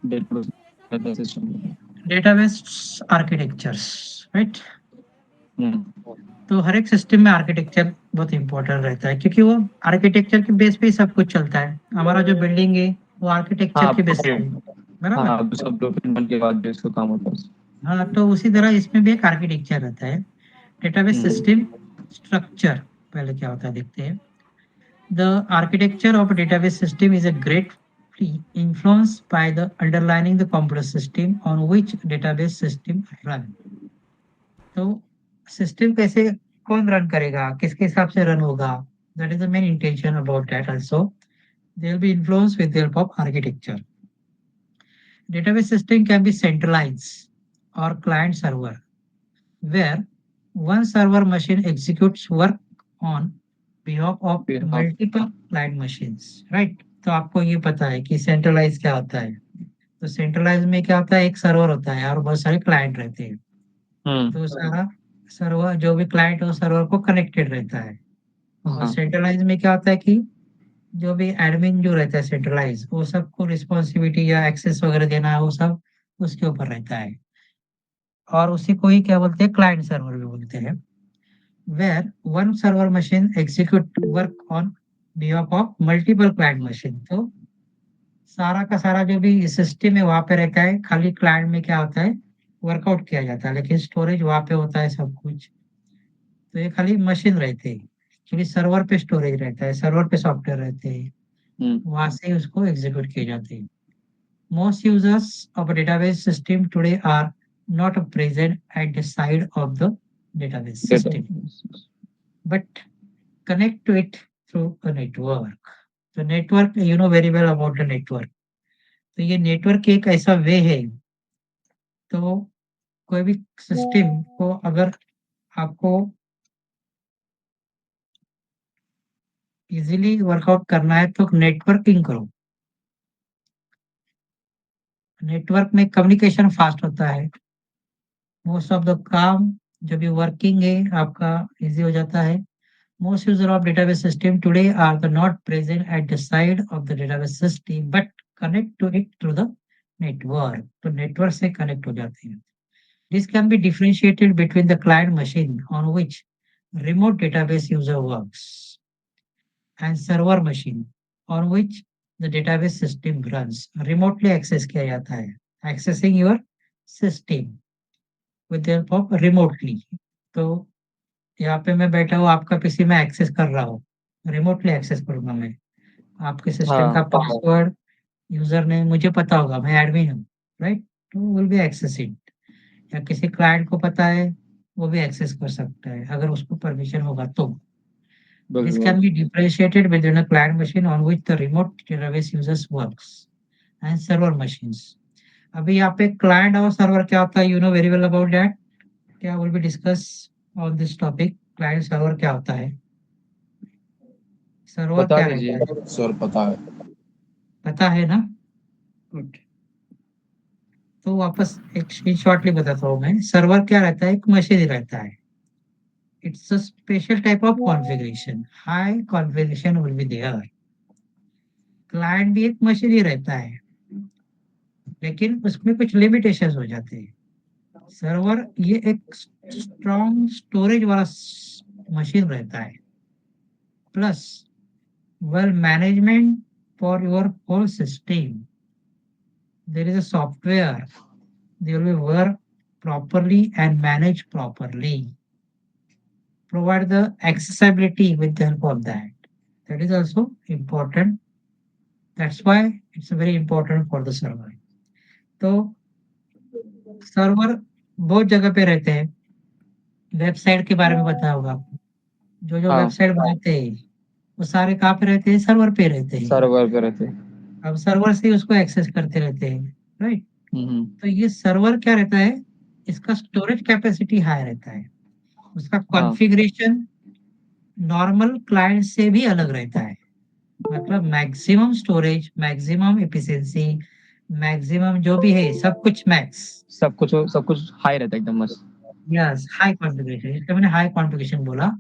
Database system. Database architectures, right. Hmm. तो हर एक सिस्टम में आर्किटेक्चर बहुत इंपॉर्टेंट रहता है, क्योंकि वो आर्किटेक्चर के बेस पे ही सब कुछ चलता है। हमारा जो बिल्डिंग है वो आर्किटेक्चर हाँ के बेस पे है, ब्लूप्रिंट। बराबर। हाँ सब ब्लूप्रिंट बन के बाद भी इसका काम होता है। हाँ तो उसी तरह इसमें भी एक आर्किटेक्चर रहता है। डेटाबेस हम्म। सिस्टम स्ट्रक्चर पहले क्या होता है देखते हैं। The architecture of database system is a greatly influenced by the underlying the computer system on which database system run। तो सिस्टम कैसे, कौन रन करेगा, किसके हिसाब से रन होगा, that is the main intention about that also. They will B influenced with the help of architecture. Database system can be centralized or client server, where one server machine executes work on behalf of फिर हाँ। multiple client machines, right? तो आपको ये पता है कि सेंट्रलाइज क्या होता है। तो सेंट्रलाइज में क्या होता है, एक सर्वर होता है और बहुत सारे क्लाइंट रहते हैं। तो हम्म। सारा सर्वर, जो भी क्लाइंट हो सर्वर को कनेक्टेड रहता है। और हाँ सेंट्रलाइज में क्या होता है कि जो भी एडमिन जो रहता है सेंट्रलाइज, वो सबको रिस्पॉन्सिबिलिटी या एक्सेस वगैरह देना है, वो सब उसके ऊपर रहता है। और उसी को ही क्या बोलते हैं, क्लाइंट सर्वर भी बोलते हैं। Where one server machine execute work on behalf of multiple client machine. तो सारा का सारा जो भी सिस्टम है वहां पे रहता है, खाली क्लाइंट में क्या होता है, वर्कआउट किया जाता है, लेकिन स्टोरेज वहां पे होता है सब कुछ। तो ये खाली मशीन रहते हैं, एक्चुअली सर्वर पे स्टोरेज रहता है, सर्वर पे सॉफ्टवेयर रहते हैं, हम्म। वहां से उसको एग्जीक्यूट किए जाते हैं। Most users of a database system today are not present at the side of the database data. system, but connect to it through a network. तो network, you know very well about the network. तो ये नेटवर्क एक ऐसा वे है, तो कोई भी सिस्टम को अगर आपको इजीली वर्कआउट करना है तो नेटवर्किंग करो। नेटवर्क में कम्युनिकेशन फास्ट होता है, मोस्ट ऑफ द काम जो भी वर्किंग है आपका इजी हो जाता है। Most users of database system today are not present at the side of the database system, but connect to it through the network। तो network से connect हो जाते हैं। This can be differentiated between the client machine on which remote database user works and server machine on which the database system runs। Remotely access किया जाता है, accessing your system with the help of remotely। तो यहाँ पे मैं बैठा हूँ, आपका पीसी में एक्सेस कर रहा हूँ, रिमोटली एक्सेस करूंगा मैं। आपके सिस्टम का हाँ पासवर्ड यूजर ने मुझे पता होगा मैं एडमिन हूँ, राइट? तो विल बी एक्सेस इट, या किसी क्लाइंट को पता है वो भी एक्सेस कर सकता है अगर उसको परमिशन होगा तो। This बिल्कुल। can be differentiated within a client machine on which the remote database users works and server machines. अभी यहाँ पे क्लाइंट और सर्वर क्या होता है, you know very well about that, क्या will be discuss on this topic, client server क्या होता है, सर्वर बता क्या दीजिए। रहता है, सर पता है। पता है ना? गुड। तो वापस एक शॉर्टली बताता हूँ मैं, सर्वर क्या रहता है, एक मशीन रहता है, it's a special type of configuration, high configuration will be there. Client भी एक मशीन ही रहता है, लेकिन उसमें कुछ लिमिटेशंस हो जाते हैं। सर्वर ये एक स्ट्रॉन्ग स्टोरेज वाला मशीन रहता है, plus well management for your whole system, there is a software, they will be work properly and manage properly, provide the accessibility with the help of that. That is also important. That's why it's very important for the server. तो सर्वर बहुत जगह पे रहते हैं, वेबसाइट के बारे में पता होगा आपको, जो हाँ। वेबसाइट बनाते हैं वो सारे कहाँ पे रहते हैं, सर्वर पे रहते हैं। सर्वर पे रहते। अब सर्वर से ही उसको एक्सेस करते रहते हैं, राइट? तो ये सर्वर क्या रहता है, इसका स्टोरेज कैपेसिटी हाई रहता है, उसका कॉन्फ़िगरेशन नॉर्मल क्लाइंट से भी अलग रहता है, मतलब maximum storage, maximum efficiency, maximum जो भी है सब कुछ मैक्स, सब कुछ हाई रहता है एकदम मस्त। यस, हाई कॉन्फ़िगरेशन, इसका मैंने हाई कॉन्फ़िगरेशन बोला।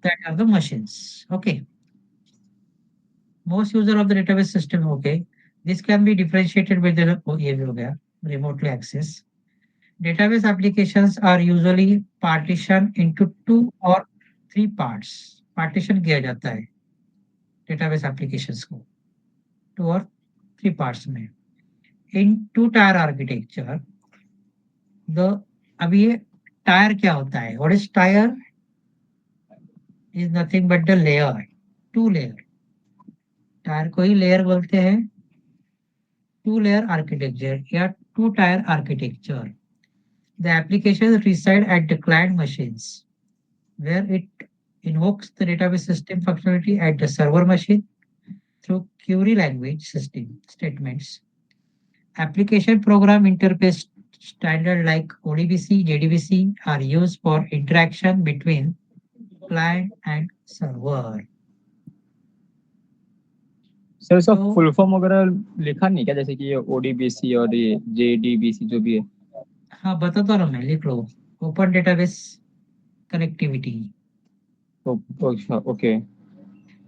That are the machines. Okay. Most user of the database system. Okay. This can be differentiated with the ये भी हो गया, remotely access. Database applications are usually partitioned into 2 or 3 parts. Partition किया जाता है database applications को 2 or 3 parts में. In two-tier architecture, the अभी ये tier क्या होता है? What is tier? Is nothing but the layer, 2 layer. Tyre को ही लेयर बोलते हैं, 2 layer architecture या 2 tier architecture. The application reside at the client machines where it invokes the database system functionality at the server machine through query language system statements. Application program interface standard like ODBC, JDBC are used for interaction between client and server. Sir इसका तो- फुल फॉर्म वगैरह लिखा नहीं क्या, जैसे कि ये ओडीबीसी और ये जेडीबीसी जो भी है? हाँ बताता रहा मैं, लिख लो, open database connectivity. Okay.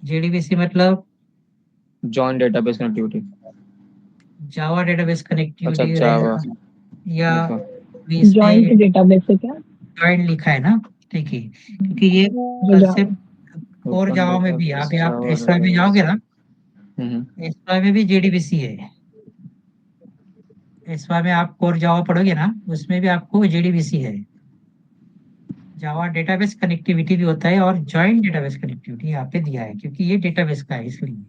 JDBC मतलब joint database connectivity. Java database अच्छा कनेक्टिविटी जावा। या अच्छा। जॉइंट डेटाबेस है क्या? जॉइंट लिखा है ना, ठीक है, क्योंकि ये कंसेप्ट और जावा में भी, अभी आप एसवाई में जाओगे ना, एसवाई में भी जेडीबीसी है, एसवाई में आप कोर जावा पढ़ोगे ना, उसमें भी आपको जेडीबीसी है, जावा डेटाबेस कनेक्टिविटी भी होता है, और जॉइंट डेटाबेस कनेक्टिविटी यहाँ पे दिया है क्योंकि ये डेटाबेस का है इसलिए,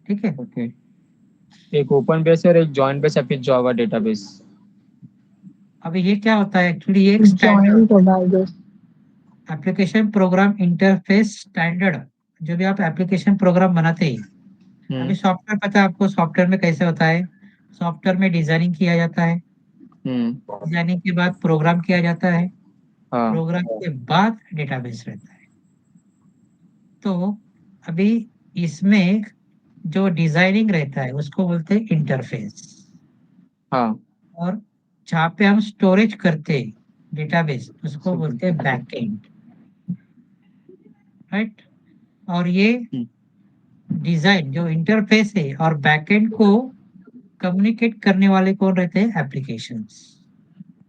ठीक है। ओके। एक ओपन बेस और एक जॉइंट बेस या फिर जावा डेटाबेस। अभी ये क्या होता है एक्चुअली, ये एक standard application program interface standard, जो भी आप एप्लीकेशन प्रोग्राम बनाते हैं, अभी सॉफ्टवेयर पता है आपको, सॉफ्टवेयर में कैसे होता है, सॉफ्टवेयर में डिजाइनिंग किया जाता है, डिजाइनिंग के बाद प्रोग्राम किया जाता है, प्रोग्राम के बाद डेटाबेस रहता है। तो अभी इसमें जो डिजाइनिंग रहता है उसको बोलते हैं इंटरफेस, और जहाँ पे हम स्टोरेज करते हैं डेटाबेस उसको बोलते हैं बैकएंड, राइट? और ये डिजाइन जो इंटरफेस है और बैकएंड को कम्युनिकेट करने वाले कौन रहते हैं, एप्लीकेशंस,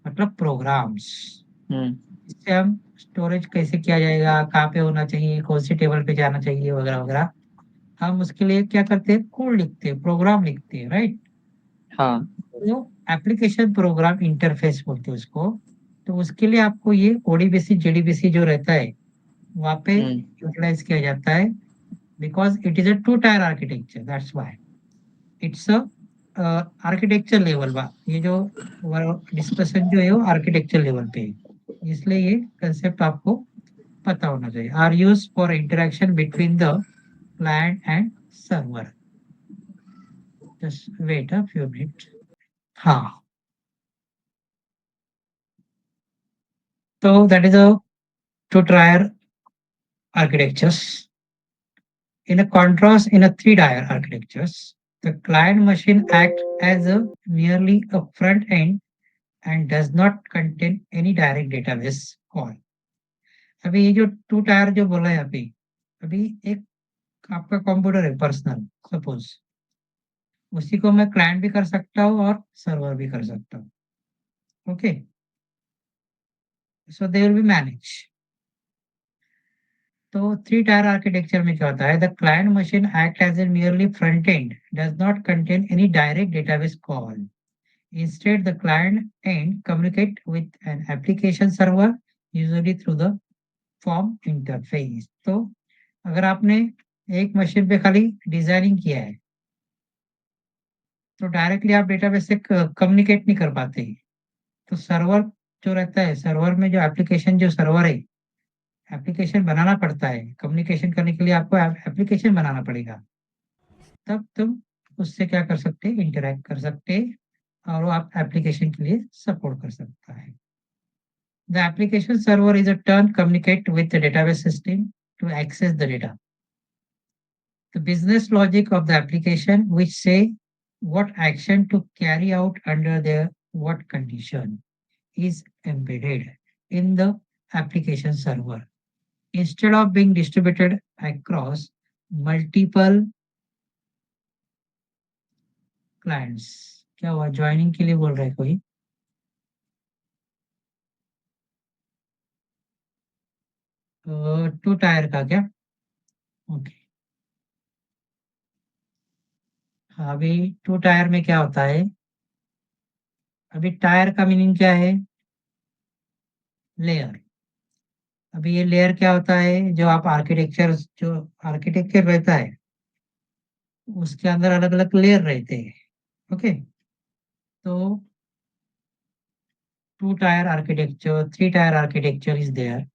मतलब प्रोग्राम्स। इससे हम स्टोरेज कैसे किया जाएगा, कहाँ पे होना चाहिए, कौन सी टेबल पे जाना चाहिए, वगैरह वगैरह, हम उसके लिए क्या करते हैं, कोड लिखते हैं, प्रोग्राम लिखते हैं, राइट? तो एप्लीकेशन प्रोग्राम इंटरफेस बोलते हैं उसको। तो उसके लिए आपको ये ओडीबीसी जेडीबीसी जो रहता है वहाँ पे यूटिलाइज किया जाता है, because it is a 2 tier architecture, that's why it's a architecture level बा, ये जो डिस्कशन जो है वो आर्किटेक्चर लेवल पे है, इसलिए ये कंसेप्ट आपको पता होना चाहिए। Are used for interaction between the client and server. Just wait a few minute. हाँ, तो that is a two tier architectures. In a contrast, in a three-tier architectures, the client machine acts as a merely a front end and does not contain any direct database call. अभी ये जो टू टायर जो बोला है अभी एक आपका कंप्यूटर है पर्सनल, सपोज उसी को मैं क्लाइंट भी कर सकता हूँ और सर्वर भी कर सकता हूँ। Okay, so they will be manage. तो थ्री टायर आर्किटेक्चर में क्या होता है, the client machine act as a merely front end, does not contain any direct database call. Instead, the client end communicate with an application server, usually through the form interface. तो अगर आपने एक मशीन पे खाली डिजाइनिंग किया है तो डायरेक्टली आप डेटाबेस से कम्युनिकेट नहीं कर पाते। तो सर्वर जो रहता है, सर्वर में जो एप्लीकेशन जो सर्वर है, एप्लीकेशन बनाना पड़ता है। कम्युनिकेशन करने के लिए आपको एप्लीकेशन बनाना पड़ेगा, तब तुम उससे क्या कर सकते हैं, इंटरेक्ट कर सकते हैं और वो आप एप्लीकेशन के लिए सपोर्ट कर सकता है। The application server is a term communicate with the database system to access the data. The business logic of the application which say what action to carry out under the what condition is embedded in the application server instead of being distributed across multiple clients. क्या हुआ, ज्वाइनिंग के लिए बोल रहा है कोई? टू टायर का क्या? ओके, हाँ, अभी टू टायर में क्या होता है, अभी टायर का मीनिंग क्या है, लेयर। अभी ये लेयर क्या होता है, जो आप आर्किटेक्चर रहता है उसके अंदर अलग अलग लेयर रहते हैं। ओके, तो two tier architecture, three tier architecture is there.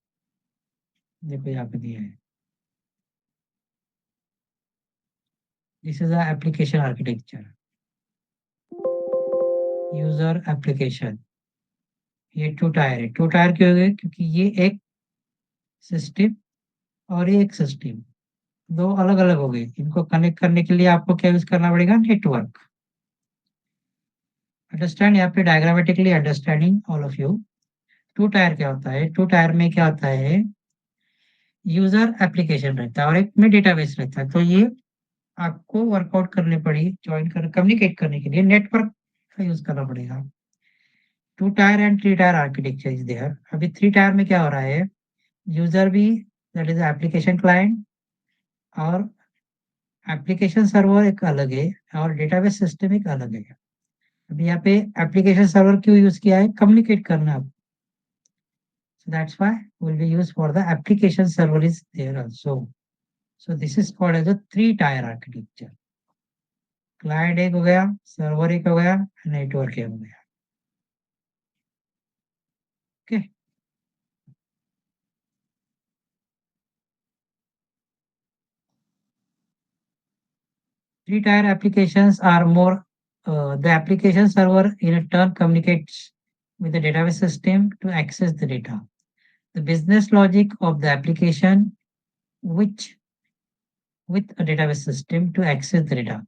देखो यहाँ पे दिया है, this is application architecture, user application. ये टू टायर है। टू टायर क्यों हो गए, क्योंकि ये एक सिस्टम और ये एक सिस्टम, दो अलग अलग हो गए। इनको कनेक्ट करने के लिए आपको क्या यूज करना पड़ेगा, नेटवर्क। अंडरस्टैंड, यहाँ पे diagrammatically understanding all of you. Two tier क्या होता है, टू टायर में क्या होता है, यूजर एप्लीकेशन रहता है और एक में डेटाबेस रहता है। तो ये आपको वर्कआउट करने पड़ी, कम्युनिकेट करने के लिए नेटवर्क का यूज करना पड़ेगा। Two tier and three tier architecture is there. अभी थ्री टायर में क्या हो रहा है, यूजर भी, दैट इज एप्लीकेशन क्लाइंट, और एप्लीकेशन सर्वर एक अलग है और डेटाबेस सिस्टम एक अलग है। अभी यहाँ पे एप्लीकेशन सर्वर क्यों यूज किया है, कम्युनिकेट करना। So that's why will be used for the application server is there also. So this is called as a three-tier architecture. Client एक हो गया, सर्वर एक हो गया, नेटवर्क एक हो गया। Okay. Three-tier applications are more. The application server in turn communicates with the database system to access the data. The business logic of the application, which with a database system to access the data.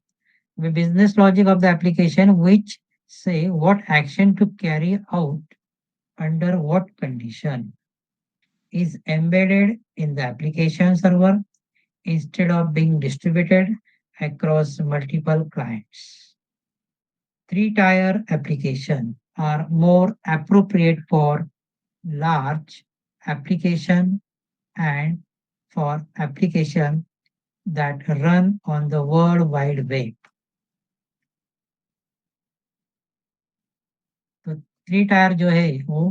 The business logic of the application, which say what action to carry out under what condition, is embedded in the application server instead of being distributed across multiple clients. Three-tier applications are more appropriate for large application and for application that run on the World Wide Web. तो थ्री टायर जो है वो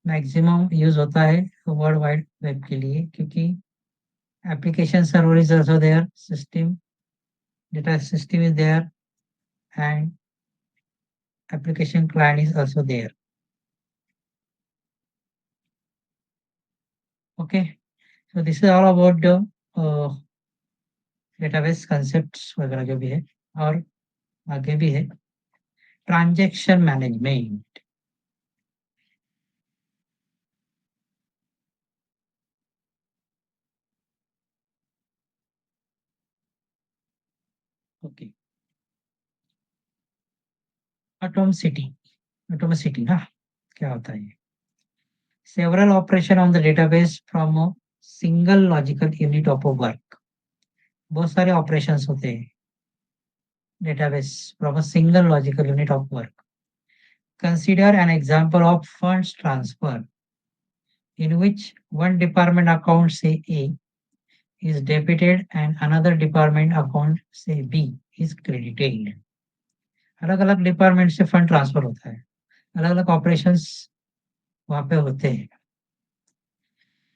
मैक्सिमम यूज होता है वर्ल्ड वाइड वेब के लिए, क्योंकि application server is also there, system data system is there, and application client is also there. Okay, so this is all about the database concepts वगैरह जो भी है, और आगे भी है ट्रांजैक्शन मैनेजमेंट. ओके, एटॉमिसिटी ना क्या होता है ये? Several operation on the database from a single logical unit of a work. बहुत सारे operations होते हैं database from a single logical unit of work. Consider an example of funds transfer in which one department account say A is debited and another department account say B is credited. अलग अलग डिपार्टमेंट से फंड ट्रांसफर होता है, अलग अलग ऑपरेशंस वहां पे होते हैं.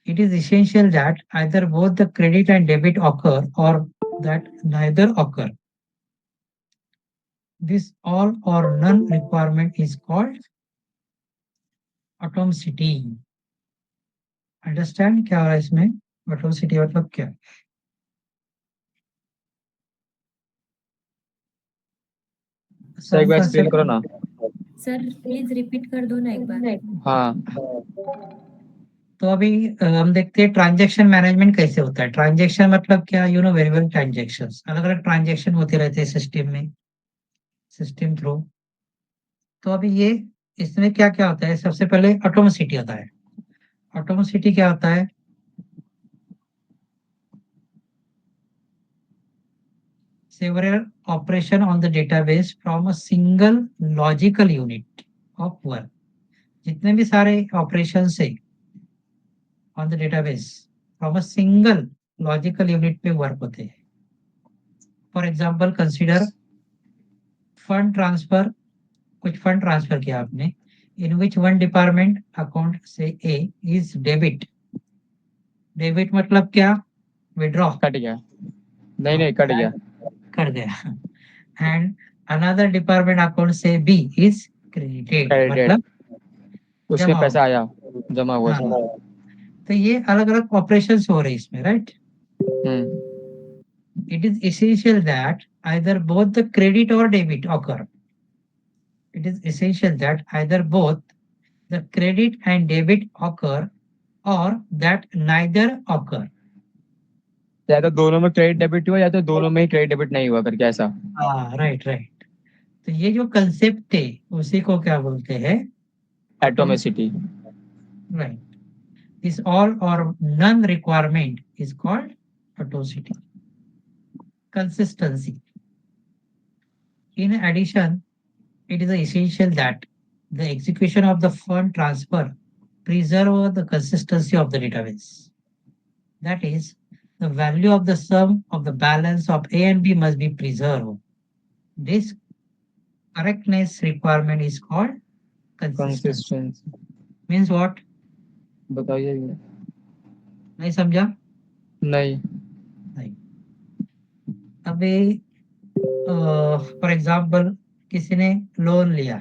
It is essential that either both the credit and debit occur or that neither occur. This all or none requirement is called atomicity. Understand क्या हो रहा है इसमें? Atomicity मतलब क्या? सर एक बार एक्सप्लेन करो ना. सर प्लीज रिपीट कर दो ना एक बार. हाँ. तो अभी हम देखते हैं ट्रांजैक्शन मैनेजमेंट कैसे होता है. ट्रांजैक्शन मतलब क्या? You know very well transactions. अलग अलग ट्रांजैक्शन होते रहते हैं सिस्टम में, सिस्टम थ्रू. तो अभी ये इसमें क्या क्या होता है? सबसे पहले एटॉमिसिटी होता है. एटॉमिसिटी क्या होता है? Several operation on the database from a single logical unit of work. जितने भी सारे operations है on the database from a single logical unit पे work होते हैं. For example, consider fund transfer. कुछ fund transfer किया आपने, in which one department account say A is debit. Debit मतलब क्या? Withdraw. कट गया. नहीं कट गया. कर गया. And another department account say B is credited. मतलब उसमें पैसा आया, जमा हुआ. तो ये अलग अलग ऑपरेशंस हो रहे हैं इसमें, right? It is essential that either both the credit or debit occur. It is essential that either both the credit and debit occur or that neither occur. या तो दोनों में क्रेडिट डेबिट हुआ या तो दोनों में ही क्रेडिट डेबिट नहीं हुआ करके ऐसा. हाँ, राइट. तो ये जो कंसेप्ट है उसी को क्या बोलते हैं? Atomicity. Right. This all or none requirement is called atomicity. Consistency. In addition, it is essential that the execution of the fund transfer preserve the consistency of the database. That is, the value of the sum of the balance of A and B must be preserved. This correctness requirement is called consistency. Means what? बताइए. नहीं समझा? नहीं. अभी फॉर एग्जाम्पल किसी ने लोन लिया.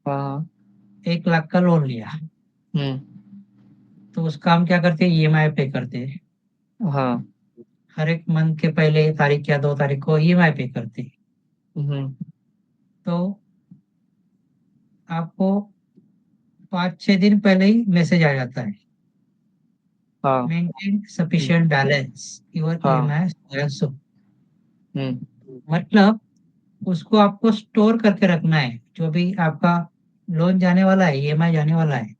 हाँ. 1 लाख का लोन लिया. तो उसका हम क्या करते हैं? ईएमआई पे करते हैं. हाँ. हर एक मंथ के पहले तारीख या 2 तारीख को ईएमआई पे करते हैं. तो आपको 5-6 दिन पहले ही मैसेज आ जाता है, maintain sufficient balance your EMI. मतलब उसको आपको स्टोर करके रखना है. जो भी आपका लोन जाने वाला है, ईएमआई जाने वाला है,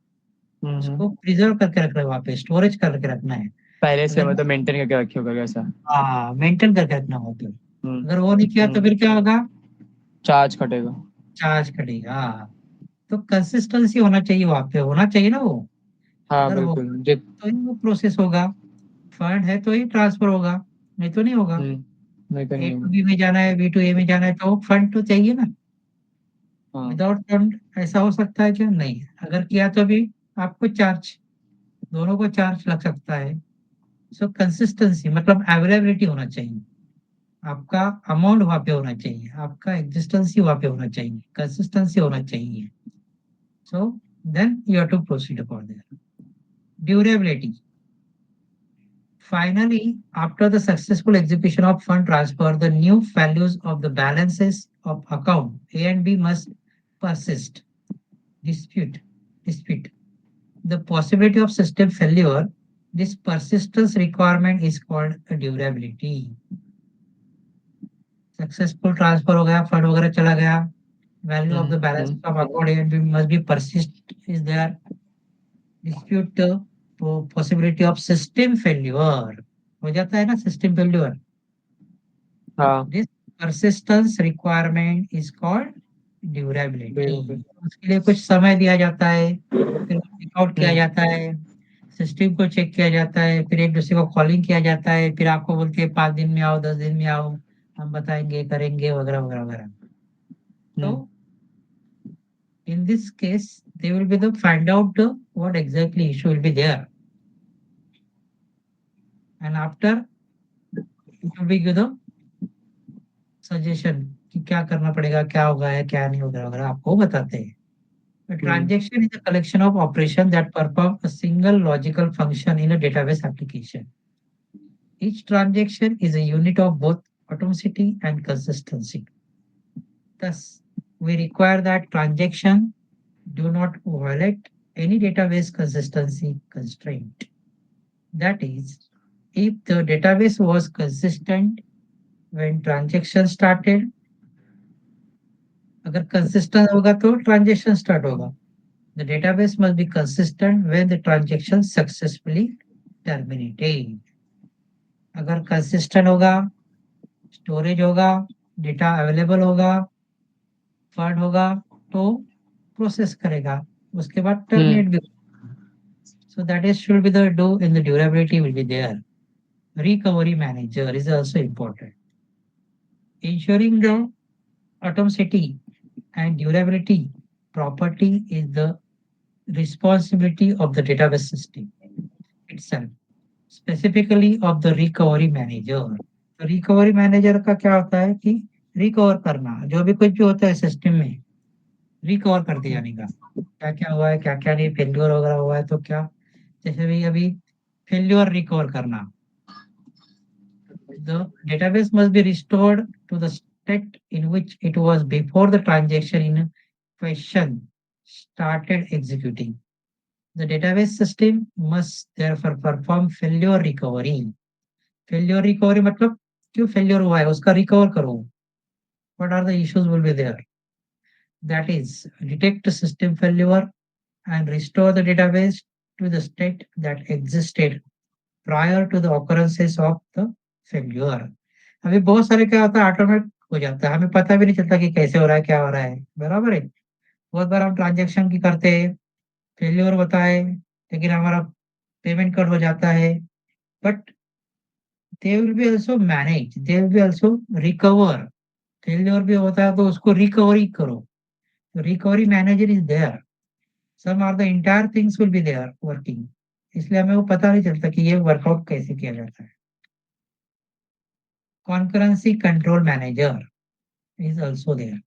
उसको प्रिजर्व करके रखना है, वहाँ पे स्टोरेज करके रखना है. पहले से मतलब मेंटेन करके रखे होगा ऐसा. हाँ, मेंटेन करके रखना होगा. अगर वो नहीं किया तो फिर क्या होगा? चार्ज कटेगा. हाँ. तो कंसिस्टेंसी होना चाहिए, वहाँ पे होना चाहिए ना वो. हाँ अगर बिल्कुल. तो ही वो प्रोसेस होगा. फंड है तो ही ट्रांसफर होगा, नहीं तो नहीं होगा. ए टू बी में जाना है, बी टू ए में जाना है, तो फंड तो चाहिए ना. विदाउट फंड ऐसा हो सकता है क्या? नहीं. अगर किया तो भी आपको चार्ज, दोनों को चार्ज लग सकता है. सो कंसिस्टेंसी मतलब अवेलेबिलिटी होना चाहिए. आपका अमाउंट वहां पे होना चाहिए, आपका एग्जिस्टेंस ही वहां पे होना चाहिए, कंसिस्टेंसी होना चाहिए. So then you have to proceed upon there. Durability. Finally, after the successful execution of fund transfer, the new values of the balances of account A and B must persist. Dispute. The possibility of system failure, this persistence requirement is called a durability. Successful transfer हो गया, fund वगैरह चला गया, value of the balance of account A and B must be persist is there. Dispute the possibility of system failure. हो जाता है ना system failure. हाँ. This persistence requirement is called durability. उसके लिए कुछ समय दिया जाता है, फिर चेकआउट किया जाता है, सिस्टम को चेक किया जाता है, फिर एक दूसरे को कॉलिंग किया जाता है, फिर आपको बोलते हैं 5 दिन में आओ, 10 दिन में आओ, हम बताएंगे, करेंगे वगैरह वगैरह वगैरह. So in this case, they will be the find out what exactly issue will be there, and after it will be give the suggestion कि क्या करना पड़ेगा, क्या होगा है, क्या नहीं होगा वगैरह आपको बताते हैं. A transaction is a collection of operations that perform a single logical function in a database application. Each transaction is a unit of both atomicity and consistency. Thus, we require that transaction do not violate any database consistency constraint. That is, if the database was consistent when transaction started, अगर consistent होगा तो transaction start होगा. The database must be consistent when the transaction successfully terminated. अगर consistent होगा, storage होगा, data available होगा, fund होगा, तो process करेगा, उसके बाद terminate भी होगा. So that is should be the do in the durability will be there. Recovery manager is also important. Ensuring the atomicity and durability property is the responsibility of the database system itself, specifically of the recovery manager. तो recovery manager का क्या होता है कि रिकवर करना, जो भी कुछ भी होता है सिस्टम में रिकवर करते जाने का, क्या क्या हुआ है, क्या क्या नहीं, फेल्यूर वगैरह हुआ है तो क्या, जैसे भी अभी फेल्यूर रिकवर करना. The database must be restored to the state in which it was before the transaction in question started executing. The database system must therefore perform failure recovery. Failure recovery मतलब क्यों failure हुआ है उसका recover करो. What are the issues will be there? That is, detect system failure and restore the database to the state that existed prior to the occurrences of the failure. अभी बहुत सारे क्या होता है ऑटोमेट हो जाता है, हमें पता भी नहीं चलता कि कैसे हो रहा है, क्या हो रहा है, बराबर है. बहुत बार हम ट्रांजैक्शन की करते हैं, फेल्योर होता है, लेकिन हमारा पेमेंट कट हो जाता है, but they will be also manage, they will be also recover. Failure भी होता है तो उसको रिकवरी करो. Recovery manager is there, some are the entire things will be there working, इसलिए हमें वो पता नहीं चलता कि ये वर्कआउट कैसे किया जाता है. Concurrency control manager is also there.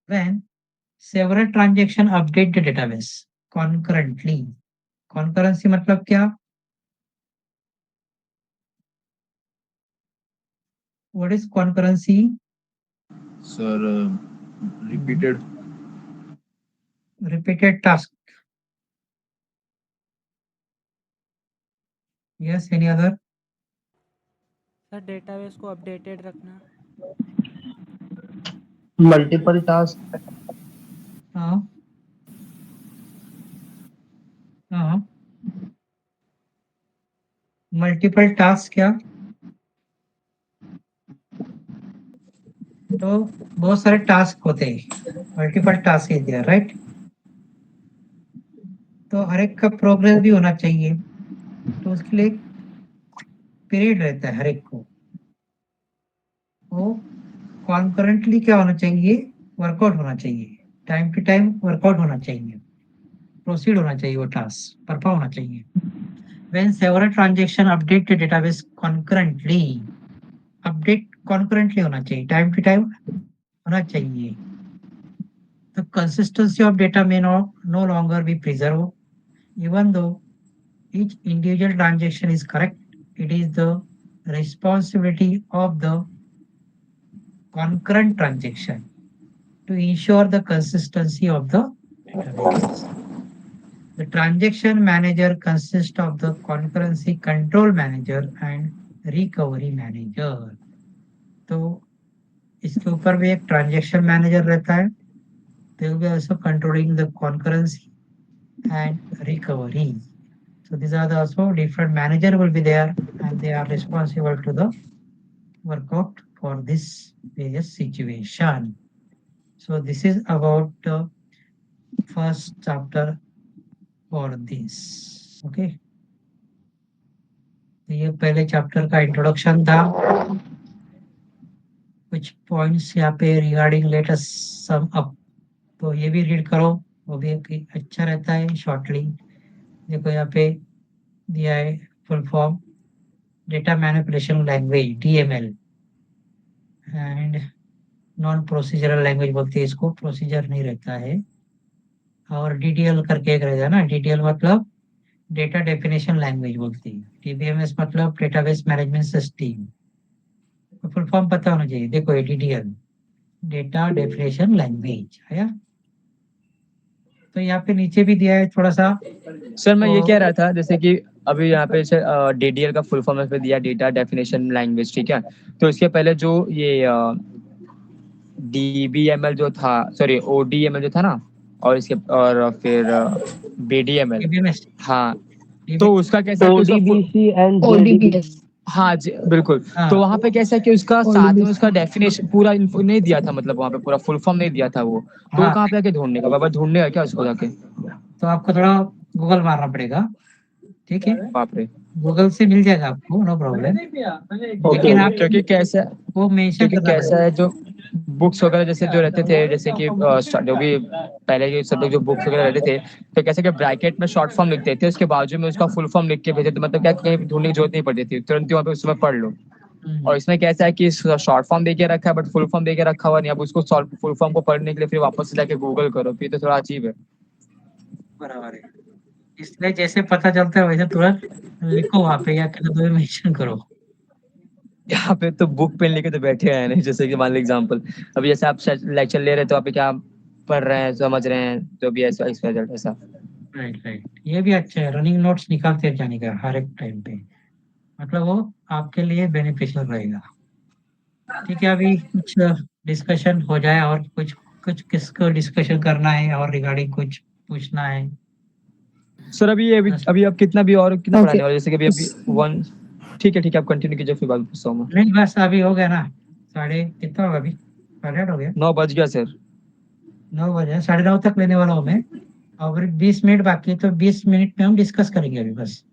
When several transactions update the database concurrently. Concurrency मतलब क्या? What is concurrency? Sir, Repeated task. Yes, any other? Sir database को अपडेटेड रखना. Multiple task. हाँ. हाँ. मल्टीपल टास्क क्या? तो बहुत सारे टास्क होते हैं, multiple task is there, right. तो हर एक का प्रोग्रेस भी होना चाहिए, तो उसके लिए पीरियड रहता है हर एक को. वो कॉन्करेंटली क्या होना चाहिए, वर्कआउट होना चाहिए, टाइम टू टाइम वर्कआउट होना चाहिए, प्रोसीड होना चाहिए, वो टास्क परफॉर्म होना चाहिए. when several transaction update the database concurrently, update concurrently होना चाहिए, time to time होना चाहिए. The consistency of data may no longer be preserved, even though each individual transaction is correct. It is the responsibility of the concurrent transaction to ensure the consistency of the database. The transaction manager consists of the concurrency control manager and recovery manager. तो इसके ऊपर भी एक ट्रांजेक्शन मैनेजर रहता है. They will be also controlling the concurrency and recovery. So these are the also different manager will be there, and they are responsible to the workout for this various situation. So this is about the first chapter for this. Okay. तो ये पहले चैप्टर का इंट्रोडक्शन था. कुछ पॉइंट्स यहाँ पे regarding let us sum up, तो ये भी रीड करो, वो भी एक अच्छा रहता है. शॉर्टली देखो यहाँ पे दिया है full form data manipulation language DML, and non procedural language बोलते हैं इसको, प्रोसीजर नहीं रहता है. और DDL करके एक रहता है ना, DDL मतलब डेटा डेफिनेशन लैंग्वेज बोलती है. DBMS मतलब database management system. Full form पता होना चाहिए. देखो ये DDL डेटा डेफिनेशन लैंग्वेज है. तो यहाँ पे नीचे भी दिया है थोड़ा सा. सर मैं ये कह रहा था जैसे कि अभी यहाँ पे DDL का फुल फॉर्म पे दिया डेटा डेफिनेशन लैंग्वेज, ठीक है. तो इसके पहले जो ये DBML जो था, सॉरी ODML जो था ना, और इसके और फिर BDML. DBMS. हाँ, तो उसका कैसा ODBC and ODBS. हाँ जी बिल्कुल. हाँ. तो वहाँ पे कैसा है कि उसका साथ में उसका डेफिनेशन पूरा इन्फो नहीं दिया था, मतलब वहाँ पे पूरा फुल फॉर्म नहीं दिया था वो. तो हाँ. कहाँ पे जाके ढूंढने का, बाबा ढूंढने का क्या उसको जाके? तो आपको थोड़ा गूगल मारना पड़ेगा. ठीक है, बाप रे. गूगल से मिल जाएगा आपको, नो प्रॉब्लम. लेकिन आप क्योंकि कैसा वो मेंशन क्योंकि करना कैसा है जो बुक्स वगैरह जैसे जो रहते थे, जैसे कि जो भी पहले के सब लोग जो बुक्स वगैरह रहते थे, तो कैसे कि ब्रैकेट में शॉर्ट फॉर्म लिखते थे, उसके बाजू में उसका फुल फॉर्म लिख के भेजते थे. मतलब क्या कहीं ढूंढने की जरूरत नहीं पड़ती थी, तुरंत ही वहाँ पे उसमें पढ़ लो. और इसमें कैसा है कि शॉर्ट फॉर्म देके रखा है बट फुल फॉर्म देके रखा हुआ नहीं. अब उसको फुल फॉर्म को पढ़ने के लिए फिर वापस से जाके गूगल करो, फिर तो थोड़ा अजीब है. बराबर है. इसलिए जैसे पता चलता है वैसे तुरंत लिखो वहाँ पे, या किसी दो मेंशन करो. यहाँ पे तो बुक पेन लेके तो बैठे हैं नहीं. जैसे कि मान लो एग्जांपल, अभी जैसे आप लेक्चर ले रहे हैं तो आप क्या पढ़ रहे हैं, समझ रहे हैं, जो भी ऐसा ऐसा. राइट. ये भी अच्छा है, रनिंग नोट्स निकालते जाने का हर एक टाइम पे, मतलब वो आपके लिए बेनिफिशियल रहेगा. ठीक है, अभी कुछ डिस्कशन हो जाए, और कुछ किसको डिस्कशन करना है और रिगार्डिंग कुछ पूछना है. सर अभी आप कितना भी और कितना Okay. पढ़ाने वाले, जैसे कि अभी 1. ठीक है आप कंटिन्यू कीजिए, फिर बाद में पूछता हूँ मैं. नहीं बस अभी हो गया ना, साढ़े कितना होगा अभी, 8:30 हो गया. 9 बज गया सर. 9 बजे, 9:30 तक लेने वाला हूँ मैं, और 20 मिनट बाकी है, तो 20 मिनट में हम डिस्कस करेंगे अभी बस.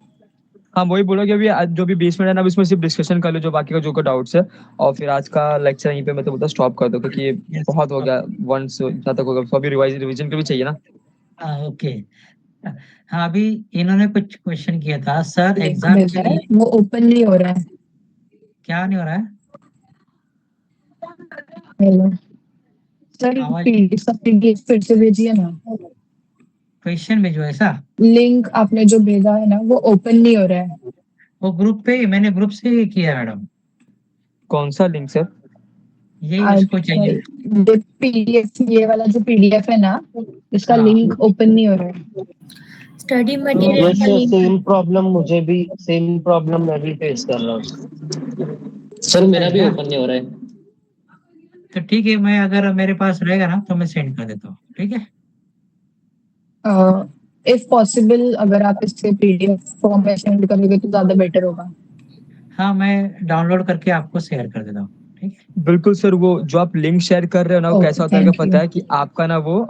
हाँ वही बोला कि अभी जो भी 20 मिनट है ना, उसमें सिर्फ डिस्कशन कर लो जो बाकी का जो का डाउट्स है, और फिर आज का लेक्चर यहीं पे मैं तो बोलता स्टॉप कर दो, क्योंकि Yes. बहुत हो गया. 1 से इतना तक होगा, तो अभी रिवीजन के भी चाहिए ना. हाँ ओके. हाँ अभी इन्होंने कुछ क्वेश्चन किया था सर लिंक एग्जाम मिल के रहा है, लिए. वो ओपन नहीं हो रहा है. क्या नहीं हो रहा है? हेलो सर, आवाज PDF फिर से भेजिए ना. क्वेश्चन में जो ऐसा लिंक आपने जो भेजा है ना, वो ओपन नहीं हो रहा है. वो ग्रुप पे, मैंने ग्रुप से ही किया मैडम. कौन सा लिंक सर? ये इसको चाहिए. ये PDF, ये वाला जो PDF है ना, इसका हाँ. लिंक ओपन नहीं हो रहा है. स्टडी Yes, मटेरियल का sir, लिंक. सेम प्रॉब्लम मैं भी फेस कर रहा हूँ. सर मेरा भी क्या? ओपन नहीं हो रहा है. तो ठीक है, मैं अगर मेरे पास रहेगा ना तो मैं सेंड कर देता हूँ. ठीक है. इफ पॉसिबल अगर आप इससे PDF फॉर्म में सेंड करोगे तो ज्यादा बेटर होगा. हाँ मैं डाउनलोड करके आपको शेयर कर देता हूँ. ठीक है. बिल्कुल सर. वो जो आप लिंक शेयर कर रहे हो ना, वो Okay, कैसा होता है thank कि पता you. है कि आपका ना वो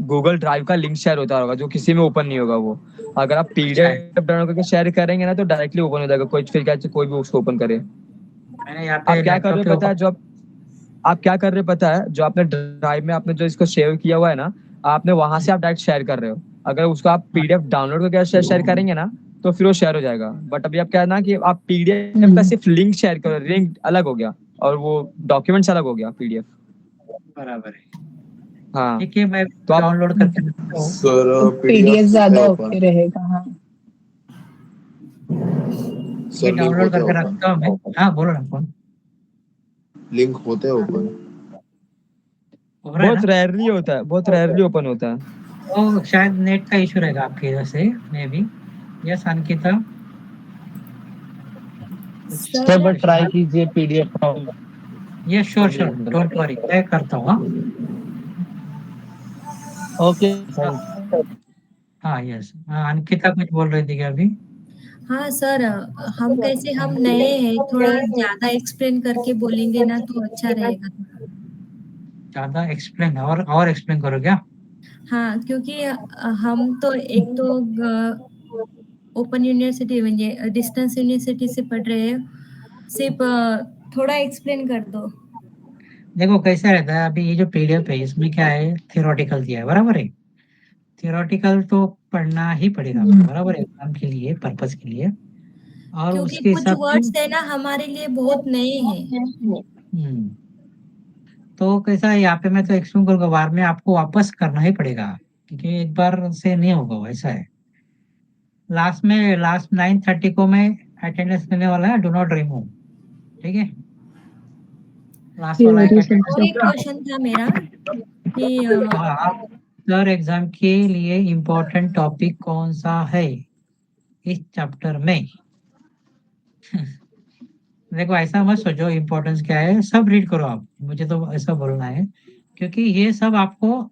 गूगल ड्राइव का लिंक शेयर होता होगा, जो किसी में ओपन नहीं होगा वो. अगर आप PDF डाउनलोड करके शेयर करेंगे ना, तो डायरेक्टली ओपन हो जाएगा. कोई भी उसको ओपन करे. मैंने यहाँ आप पे क्या कर रहे लैपटॉप हो पे पता है, आप क्या कर रहे हो पता है, जो आपने ड्राइव में आपने जो इसको सेव किया हुआ है ना, आपने वहां से आप डायरेक्ट शेयर कर रहे हो. अगर उसको आप PDF डाउनलोड करके शेयर करेंगे ना, तो फिर वो शेयर हो जाएगा। बट अभी आप क्या है ना कि आप पीडीएफ का हम्म। सिर्फ लिंक शेयर करो, लिंक अलग हो गया और वो डॉक्यूमेंट्स अलग हो गया पीडीएफ। बराबर है। हाँ ठीक है, मैं तो आप डाउनलोड करके रखता हूँ। सर तो पीडीएफ पीडीएफ होता ज्यादा है ओके ओपन रहेगा। हाँ ये सर लिंक डाउनलोड होता है करके ओपन रखता हूँ मैं। हाँ बोलो ना, कौन लिंक होते हैं ओपन हो रहा है बहुत ना? रेयरली होता है, बहुत रेयरली ओपन होता है। तो शायद नेट का इशू रहेगा आपके इधर से, मे बी। यस अंकिता, कुछ सर बट क्वेश्चन? ट्राई कीजिए PDF form yes sure sure, don't worry, मैं करता हूँ। हाँ ओके हाँ सर हाँ, यस अंकिता कुछ बोल रही थी क्या अभी? हाँ सर, हम कैसे हम नए हैं, थोड़ा ज्यादा एक्सप्लेन करके बोलेंगे ना तो अच्छा रहेगा। ज्यादा एक्सप्लेन और एक्सप्लेन करो क्या? हाँ, क्योंकि हम तो एक तो ओपन यूनिवर्सिटी म्हणजे डिस्टेंस यूनिवर्सिटी से पढ़ रहे हैं, सिर्फ थोड़ा एक्सप्लेन कर दो। देखो कैसा रहता है, अभी ये जो पीडीएफ है इसमें क्या है, थियोरेटिकल दिया है, बराबर है। थियोरेटिकल तो पढ़ना ही पड़ेगा आपको, बराबर है, एग्जाम के लिए, पर्पस के लिए। और क्योंकि उसके कुछ हिसाब से वर्ड्स है ना हमारे लिए बहुत नए हैं। तो कैसा है, यहाँ पे मैं तो एक्सप्लेन करूंगा, बाद में आपको वापस करना ही पड़ेगा, क्योंकि एक बार से नहीं होगा, वैसा है। लास्ट 9:30 को मैं अटेंडेंस लेने वाला है, डू नॉट रिमूव। ठीक है, लास्ट वाला एक अटेंडेंस और एक होगा। क्वेश्चन था मेरा कि हाँ, आप सर एग्जाम के लिए इम्पोर्टेंट टॉपिक कौन सा है इस चैप्टर में? देखो ऐसा मत सोचो इम्पोर्टेंस क्या है, सब रीड करो आप, मुझे तो ऐसा बोलना है, क्योंकि ये सब आपको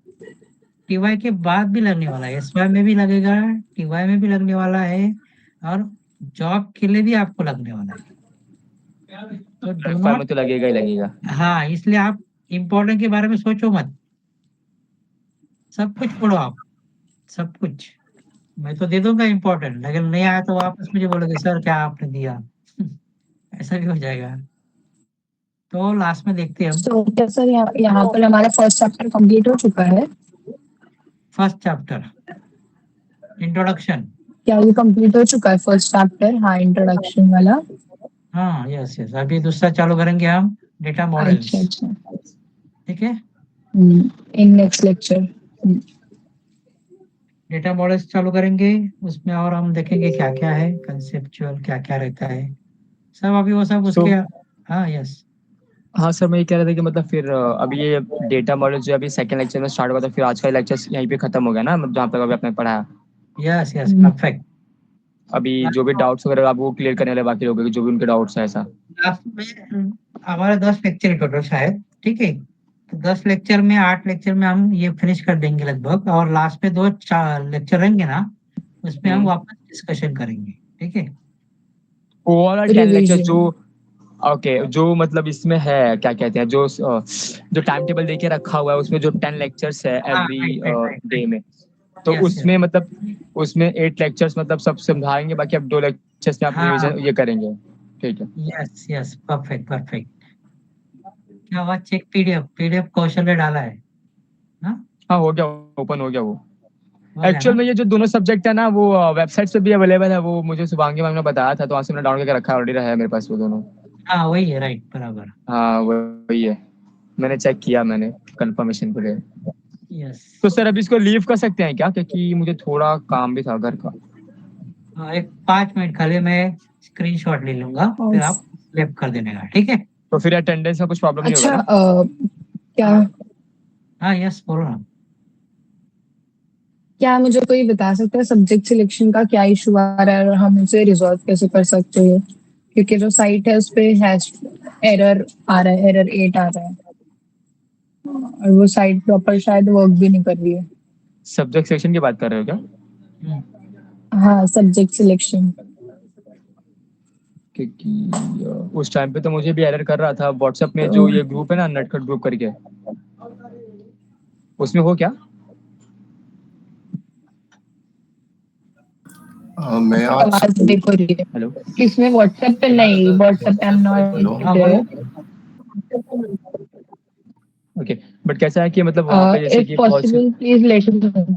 टीवाई के बाद भी लगने वाला है, एसवाई में भी लगेगा, टीवाई में भी लगने वाला है, और जॉब के लिए भी आपको लगने वाला है। तो डू फाइल नॉट, में तो लगेगा ही लगेगा। हाँ इसलिए आप इम्पोर्टेंट के बारे में सोचो मत, सब कुछ पढ़ो आप, सब कुछ। मैं तो दे दूंगा इम्पोर्टेंट, लेकिन नहीं आया तो वापस मुझे बोलोगे सर क्या आपने दिया। ऐसा भी हो जाएगा। तो लास्ट में देखते हैं हम। तो क्या सर यहाँ पर हमारा फर्स्ट चैप्टर कंप्लीट हो चुका है? First chapter introduction. क्या ये कंप्लीट हो चुका है फर्स्ट चैप्टर? हाँ, इंट्रोडक्शन वाला। हाँ यस यस, अभी दूसरा चालू करेंगे हम, डेटा मॉडल्स। अच्छा अच्छा। ठीक है, in next lecture. Data models चालू करेंगे, उसमें और हम देखेंगे क्या क्या है, कंसेप्चुअल क्या क्या रहता है, सब अभी वो सब तो उसके। हाँ यस। हाँ सर, मैं ये कह रहा था कि मतलब फिर अभी ये डेटा मॉडल जो अभी सेकंड लेक्चर में स्टार्ट हुआ था, फिर आज का लेक्चर यहीं पे खत्म हो गया ना, मतलब जहाँ तक अभी आपने पढ़ाया। Yes yes perfect. अभी जो भी डाउट्स वगैरह आप वो क्लियर करने वाले बाकी लोगों के जो भी उनके डाउट्स है ऐसा। लास्ट में हमारा 10 लेक्चर टोटल शायद, ठीक है। तो 10 लेक्चर में 8 लेक्चर में हम ये फिनिश कर देंगे लगभग, और लास्ट में 2 लेक्चर रहेंगे ना, उसमें हम वापस डिस्कशन करेंगे। ठीक है, वो वाला 10 लेक्चर रिवीजन। जो ओके जो मतलब इसमें है क्या कहते हैं जो जो टाइम टेबल देके रखा हुआ है उसमें जो 10 लेक्चर्स है हाँ every right right right day right. में, तो यस यस। उसमें मतलब उसमें 8 लेक्चर्स मतलब सब समझाएंगे, बाकी अब 2 लेक्चर्स में आप हाँ रिवीजन ये करेंगे। ठीक है। Yes yes perfect perfect. क्या हुआ, चेक पीडीएफ, पीडीएफ कौशल ने डाला है ना? हाँ हो गया, ओपन हो गया वो। हो गया एक्चुअल ना? में ये जो दोनों सब्जेक्ट है ना वो वेबसाइट पे भी अवेलेबल है, वो मुझे शुभांगी मैम ने बताया था, तो वहाँ से मैंने डाउनलोड करके रखा है, ऑलरेडी है मेरे पास वो दोनों। हाँ वही है, राइट बराबर। हाँ वही है, मैंने चेक किया, मैंने कंफर्मेशन के लिए। यस। तो सर अभी इसको लीव कर सकते हैं क्या, क्योंकि मुझे थोड़ा काम भी था घर का। हाँ एक 5 मिनट खाली, मैं स्क्रीनशॉट ले लूंगा, फिर आप स्लैप कर देने का, ठीक है? तो फिर अटेंडेंस में कुछ प्रॉब्लम नहीं होगा अच्छा, ना? क्या हाँ यस बोलो ना। क्या मुझे कोई बता सकता है सब्जेक्ट सिलेक्शन का क्या इशू आ रहा है और हम उसे रिजॉल्व कैसे कर सकते हैं? क्योंकि जो साइट है उस पे हैश एरर आ रहा है, एरर 8 आ रहा है, और वो साइट प्रॉपर शायद वर्क भी नहीं कर रही है। सब्जेक्ट सेक्शन की बात कर रहे हो क्या? हाँ, सब्जेक्ट सिलेक्शन। क्योंकि उस टाइम पे तो मुझे भी एरर कर रहा था, व्हाट्सएप में जो तो ये ग्रुप है ना नटखट ग्रुप करके, उसमें हो क्या? मैं आज आवाज देखो रही है हेलो इसमें, व्हाट्सएप पे नहीं, व्हाट्सएप पे I'm हेलो not हाँ there. बोलो। ओके, बट कैसा है कि मतलब वहाँ पे जैसे If कि बहुत से possible, please let me know.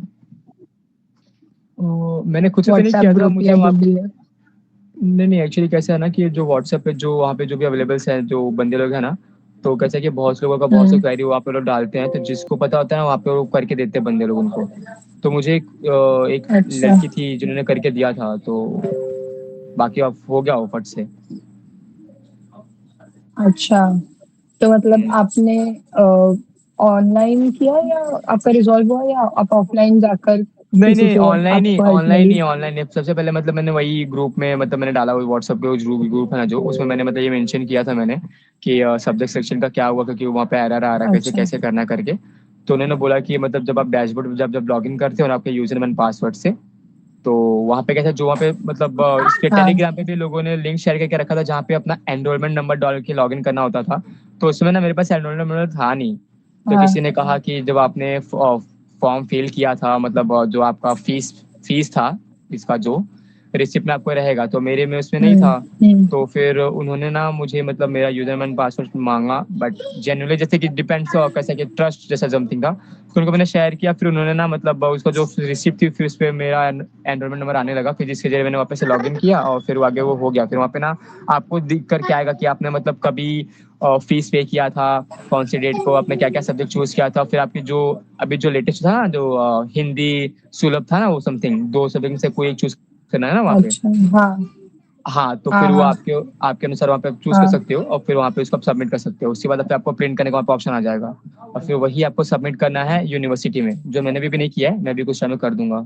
मैंने खुद से तो नहीं व्हाट्सएप किया था, ग्रुप मुझे या वहाँ गूगल? नहीं एक्चुअली कैसा है ना कि जो व्हाट्सएप पे जो वहाँ पे जो भी अवेलेबल्स हैं जो बंदे लोग हैं ना, तो कैसा है कि बहुत लोगों का बहुत सा क्वेरी वहाँ पे लोग डालते हैं, तो जिसको पता होता है ना वहाँ पे वो करके देते हैं बंदे लोग उनको। तो मुझे एक अच्छा लड़की थी जिन्होंने करके दिया था, तो बाकी अब हो गया वो फट से। अच्छा, तो मतलब आपने ऑनलाइन किया या आपका रिजॉल्व हुआ या आप ऑफलाइन जाकर नहीं किसी नहीं से ऑनलाइन ही आपको हेल्प ऑनलाइन मिली? ही ऑनलाइन ही सबसे पहले मतलब मैंने वही ग्रुप में मतलब मैंने डाला हुआ व्हाट्सएप पे ग्रुप ग्रुप है ना जो, उसमें मैंने मतलब ये मेंशन किया था मैंने कि सब्जेक्ट सेक्शन का क्या हुआ, क्योंकि वहाँ पे एरर आ रहा है कैसे अच्छा कैसे करना करके। तो उन्होंने बोला कि मतलब जब आप डैशबोर्ड जब जब लॉग इन करते हो ना आपके यूजर एंड पासवर्ड से, तो वहाँ पे कैसे जो वहाँ पे मतलब इसके हाँ टेलीग्राम पे भी लोगों ने लिंक शेयर करके रखा था जहाँ पे अपना एनरोलमेंट नंबर डाल के लॉग इन करना होता था। तो उसमें ना मेरे पास एनरोलमेंट नंबर था नहीं। तो हाँ किसी ने कहा कि जब आपने फॉर्म फिल किया था मतलब जो आपका फीस फीस था इसका जो रिसिप्ट में आपको रहेगा, तो मेरे में उसमें नहीं था। हम्म। तो फिर उन्होंने ना मुझे मतलब मेरा यूजर एंड पासवर्ड मांगा, बट जेन्युइनली जैसे कि डिपेंड्स कैसा कि ट्रस्ट जैसा समथिंग था, तो उनको मैंने शेयर किया। फिर उन्होंने ना मतलब उसका जो रिसिप्ट थी फिर उस पर मेरा एनरोलमेंट नंबर आने लगा, फिर जिसके जरिए मैंने वापस से लॉग इन किया और फिर वो आगे वो हो गया। फिर वहाँ पे ना आपको दिख कर के आएगा कि आपने मतलब कभी फीस पे किया था, कौन सी डेट को आपने क्या क्या सब्जेक्ट चूज किया था, फिर आपकी जो अभी जो लेटेस्ट था ना जो हिंदी सुलभ था ना वो समथिंग 2 सब्जेक्ट में से कोई एक चूज करना है ना वहाँ पे। अच्छा हाँ हाँ तो हाँ फिर वो हाँ आपके आपके अनुसार वहाँ पे चूज कर हाँ सकते हो और फिर वहाँ पे उसको आप सबमिट कर सकते हो। उसके बाद फिर आपको प्रिंट करने का वहाँ पे ऑप्शन आ जाएगा और फिर वही आपको सबमिट करना है यूनिवर्सिटी में, जो मैंने भी नहीं किया है, मैं भी कुछ टाइम में कर दूंगा।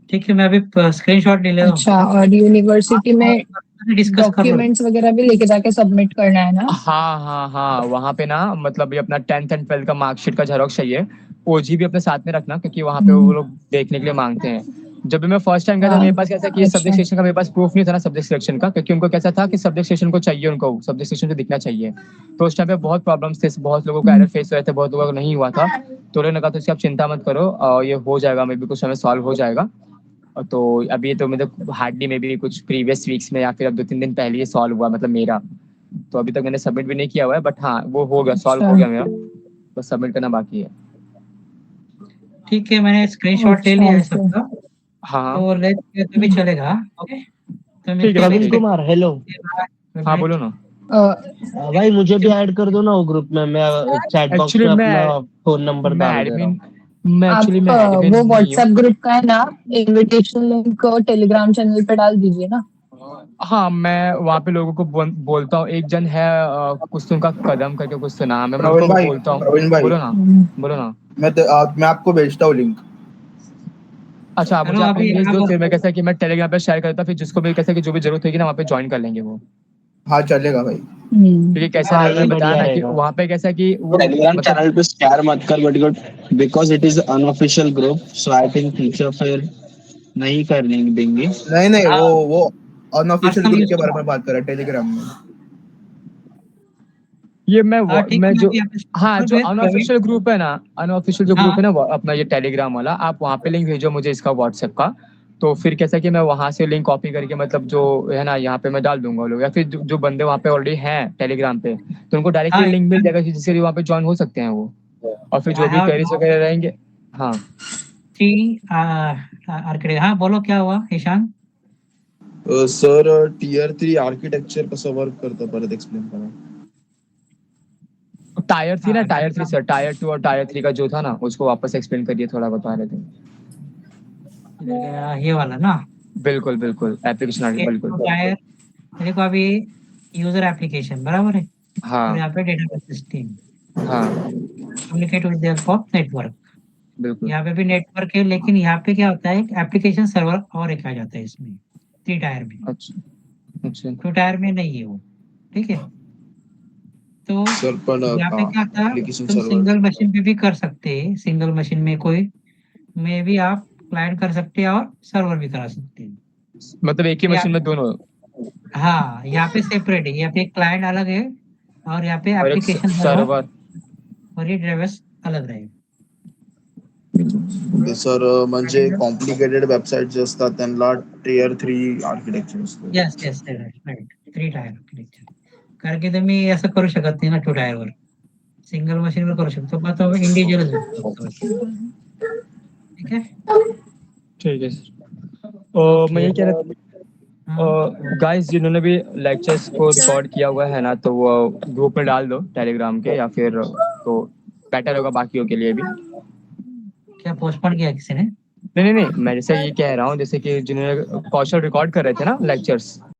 ठीक है, मैं अभी स्क्रीनशॉट ले ले रहा हूँ अच्छा, उसका। और यूनिवर्सिटी आप में डिस्कस कर लो। डॉक्यूमेंट्स वगैरह भी लेके जाके सबमिट करना है ना? हाँ हाँ हाँ वहाँ पे ना मतलब ये अपना 10th एंड 12th का मार्कशीट का झेरॉक्स चाहिए, ओजी भी अपने साथ में रखना क्योंकि वहाँ पे वो हम्म, लोग देखने के लिए मांगते हैं। जब भी मैं फर्स्ट टाइम गया था हाँ मेरे पास कैसा कि अच्छा सब्जेक्ट सिलेक्शन का मेरे पास प्रूफ नहीं था ना सब्जेक्ट सिलेक्शन का, क्योंकि उनको कैसा था कि सब्जेक्ट सिलेक्शन को चाहिए, उनको सब्जेक्ट सिलेक्शन से दिखना चाहिए। तो उस टाइम पे बहुत प्रॉब्लम्स थे, बहुत लोगों को एरर फेस हुए थे, बहुत लोगों को नहीं हुआ था। तो उन्होंने कहा तो इसकी आप चिंता मत करो ये हो जाएगा, मे भी कुछ समय सॉल्व हो जाएगा। तो अभी तो मतलब हार्डली में भी कुछ प्रीवियस वीक्स में या फिर अब 2-3 दिन पहले ही सॉल्व हुआ मतलब मेरा। तो अभी तक मैंने सबमिट भी नहीं किया हुआ है, बट हाँ वो हो गया, सॉल्व अच्छा हो गया मेरा, बस सबमिट करना बाकी है। ठीक है, मैंने स्क्रीनशॉट ले अच्छा लिया है ओके। सबका। हाँ तो लेट तो भी चलेगा। ओके, तो ठीक मिलते है हैं भाई प्रवीण नेक्स्ट ठीक है। कुमार हेलो। गुड हाँ बोलो नाइट। ना। भाई मुझे भी ऐड कर दो ना वो ग्रुप में, मैं चैट बॉक्स एक्चुअली में अपना फोन नंबर मैं डाल दे रहा एडमिन हूँ। मैं एक्चुअली आप मैं एडमिन वो नहीं हूँ। व्हाट्सएप ग्रुप का है ना, इनविटेशन लिंक टेलीग्राम चैनल पे डाल दीजिए ना। हाँ मैं वहाँ पे लोगों को बोलता हूँ, एक जन है कुछ तो उनका कदम करके कुछ तो नाम है, मैं उनको बोलता हूँ। प्रवीण भाई बोलो ना। हम्म, बोलो ना। मैं आपको भेजता हूँ लिंक। अच्छा चलो मुझे आप अभी लिंक भेज आप दो, फिर मैं कैसा कि मैं टेलीग्राम पे शेयर करता, फिर जिसको भी कैसा कि जो भी जरूरत होगी ना वहाँ पे ज्वाइन कर लेंगे वो। हाँ चलेगा भाई। क्योंकि कैसा हाँ रहेगा ये बताया बढ़िया ना कि रहेगा। वहाँ पे कैसा कि वो टेलीग्राम मतलब चैनल पे शेयर मत कर but because it is unofficial group so I think teacher फिर नहीं करने देंगे। नहीं नहीं हाँ, वो अनऑफिशियल पर्सनल ग्रुप यूज के बारे करो। में बात कर रहा है टेलीग्राम में। ये हाँ ठीक है, मैं मैं जो अभी आपको हाँ स्क्रीनशॉट जो भेज प्रवीण। अनऑफिशियल ग्रुप है ना, अनऑफिशियल जो ग्रुप हाँ है ना अपना ये टेलीग्राम वाला, आप वहाँ पे लिंक भेजो मुझे इसका व्हाट्सएप का। तो फिर कैसा कि मैं वहाँ से लिंक कॉपी करके मतलब जो है ना यहाँ पे मैं डाल दूंगा लोग, या फिर जो बंदे वहाँ पे ऑलरेडी हैं टेलीग्राम पे तो उनको डायरेक्टली हाँ लिंक मिल जाएगा जिससे वहाँ पे ज्वाइन हो सकते हैं वो। और फिर जो आई भी हैव क्वेरीज वगैरह रहेंगे। हाँ थ्री आर्किटेक्ट। हाँ बोलो क्या हुआ ईशान? सर टियर 3 आर्किटेक्चर कसं वर्क करतं परत एक्सप्लेन करा। टायर थी ना, टायर 3 टेलीग्राम सर, टायर 2 और टायर 3 का जो था ना उसको वापस एक्सप्लेन करिए, थोड़ा बता रहे थे। ये वाला ना। बिल्कुल बिल्कुल एप्लीकेशन बिल्कुल। टायर, देखो अभी यूजर एप्लीकेशन बराबर है, और हाँ यहाँ पे डेटाबेस सिस्टम, हाँ communicate with the help of network. बिल्कुल। यहाँ पे भी नेटवर्क है, लेकिन यहाँ पे क्या होता है, एक एप्लीकेशन सर्वर और एक आ जाता है इसमें, 3 टायर में। अच्छा अच्छा 2 टायर में नहीं है वो। ठीक है, तो सर पण यहाँ पे क्या था, एप्लीकेशन तुम सर्वर सिंगल मशीन पे भी कर सकते हैं, सिंगल मशीन में कोई में भी आप क्लाइंट कर सकते हैं और सर्वर भी करा सकते हैं। मतलब एक ही या मशीन में दोनों। हाँ, यहाँ पे सेपरेट है, यहाँ पे क्लाइंट अलग है और यहाँ पे और एक एप्लीकेशन सर्वर सर्वर। और ये ड्राइवर्स अलग रहेगा। सर म्हणजे कॉम्प्लिकेटेड वेबसाईट जे असतात त्यांना टियर 3 आर्किटेक्चर असतं। Yes yes right, 3 tier architecture. कारण की तुम्ही असं करू शकत नाही ना 2 टायरवर, सिंगल मशीनवर करू शकतो, मग तो इंडिव्हिज्युअलच भेटतो. ठीक आहे. ठीक है सर। मैं ये कह रहा था गाइस जिन्होंने भी लेक्चर्स को रिकॉर्ड किया हुआ है ना तो वो ग्रुप में डाल दो टेलीग्राम के या फिर तो बेटर होगा बाकियों के लिए भी। क्या पोस्टपोन किया किसी ने? नहीं मैं जैसे ये कह रहा हूँ जैसे कि जिन्होंने कौशल रिकॉर्ड कर रहे थे ना लेक्चर्स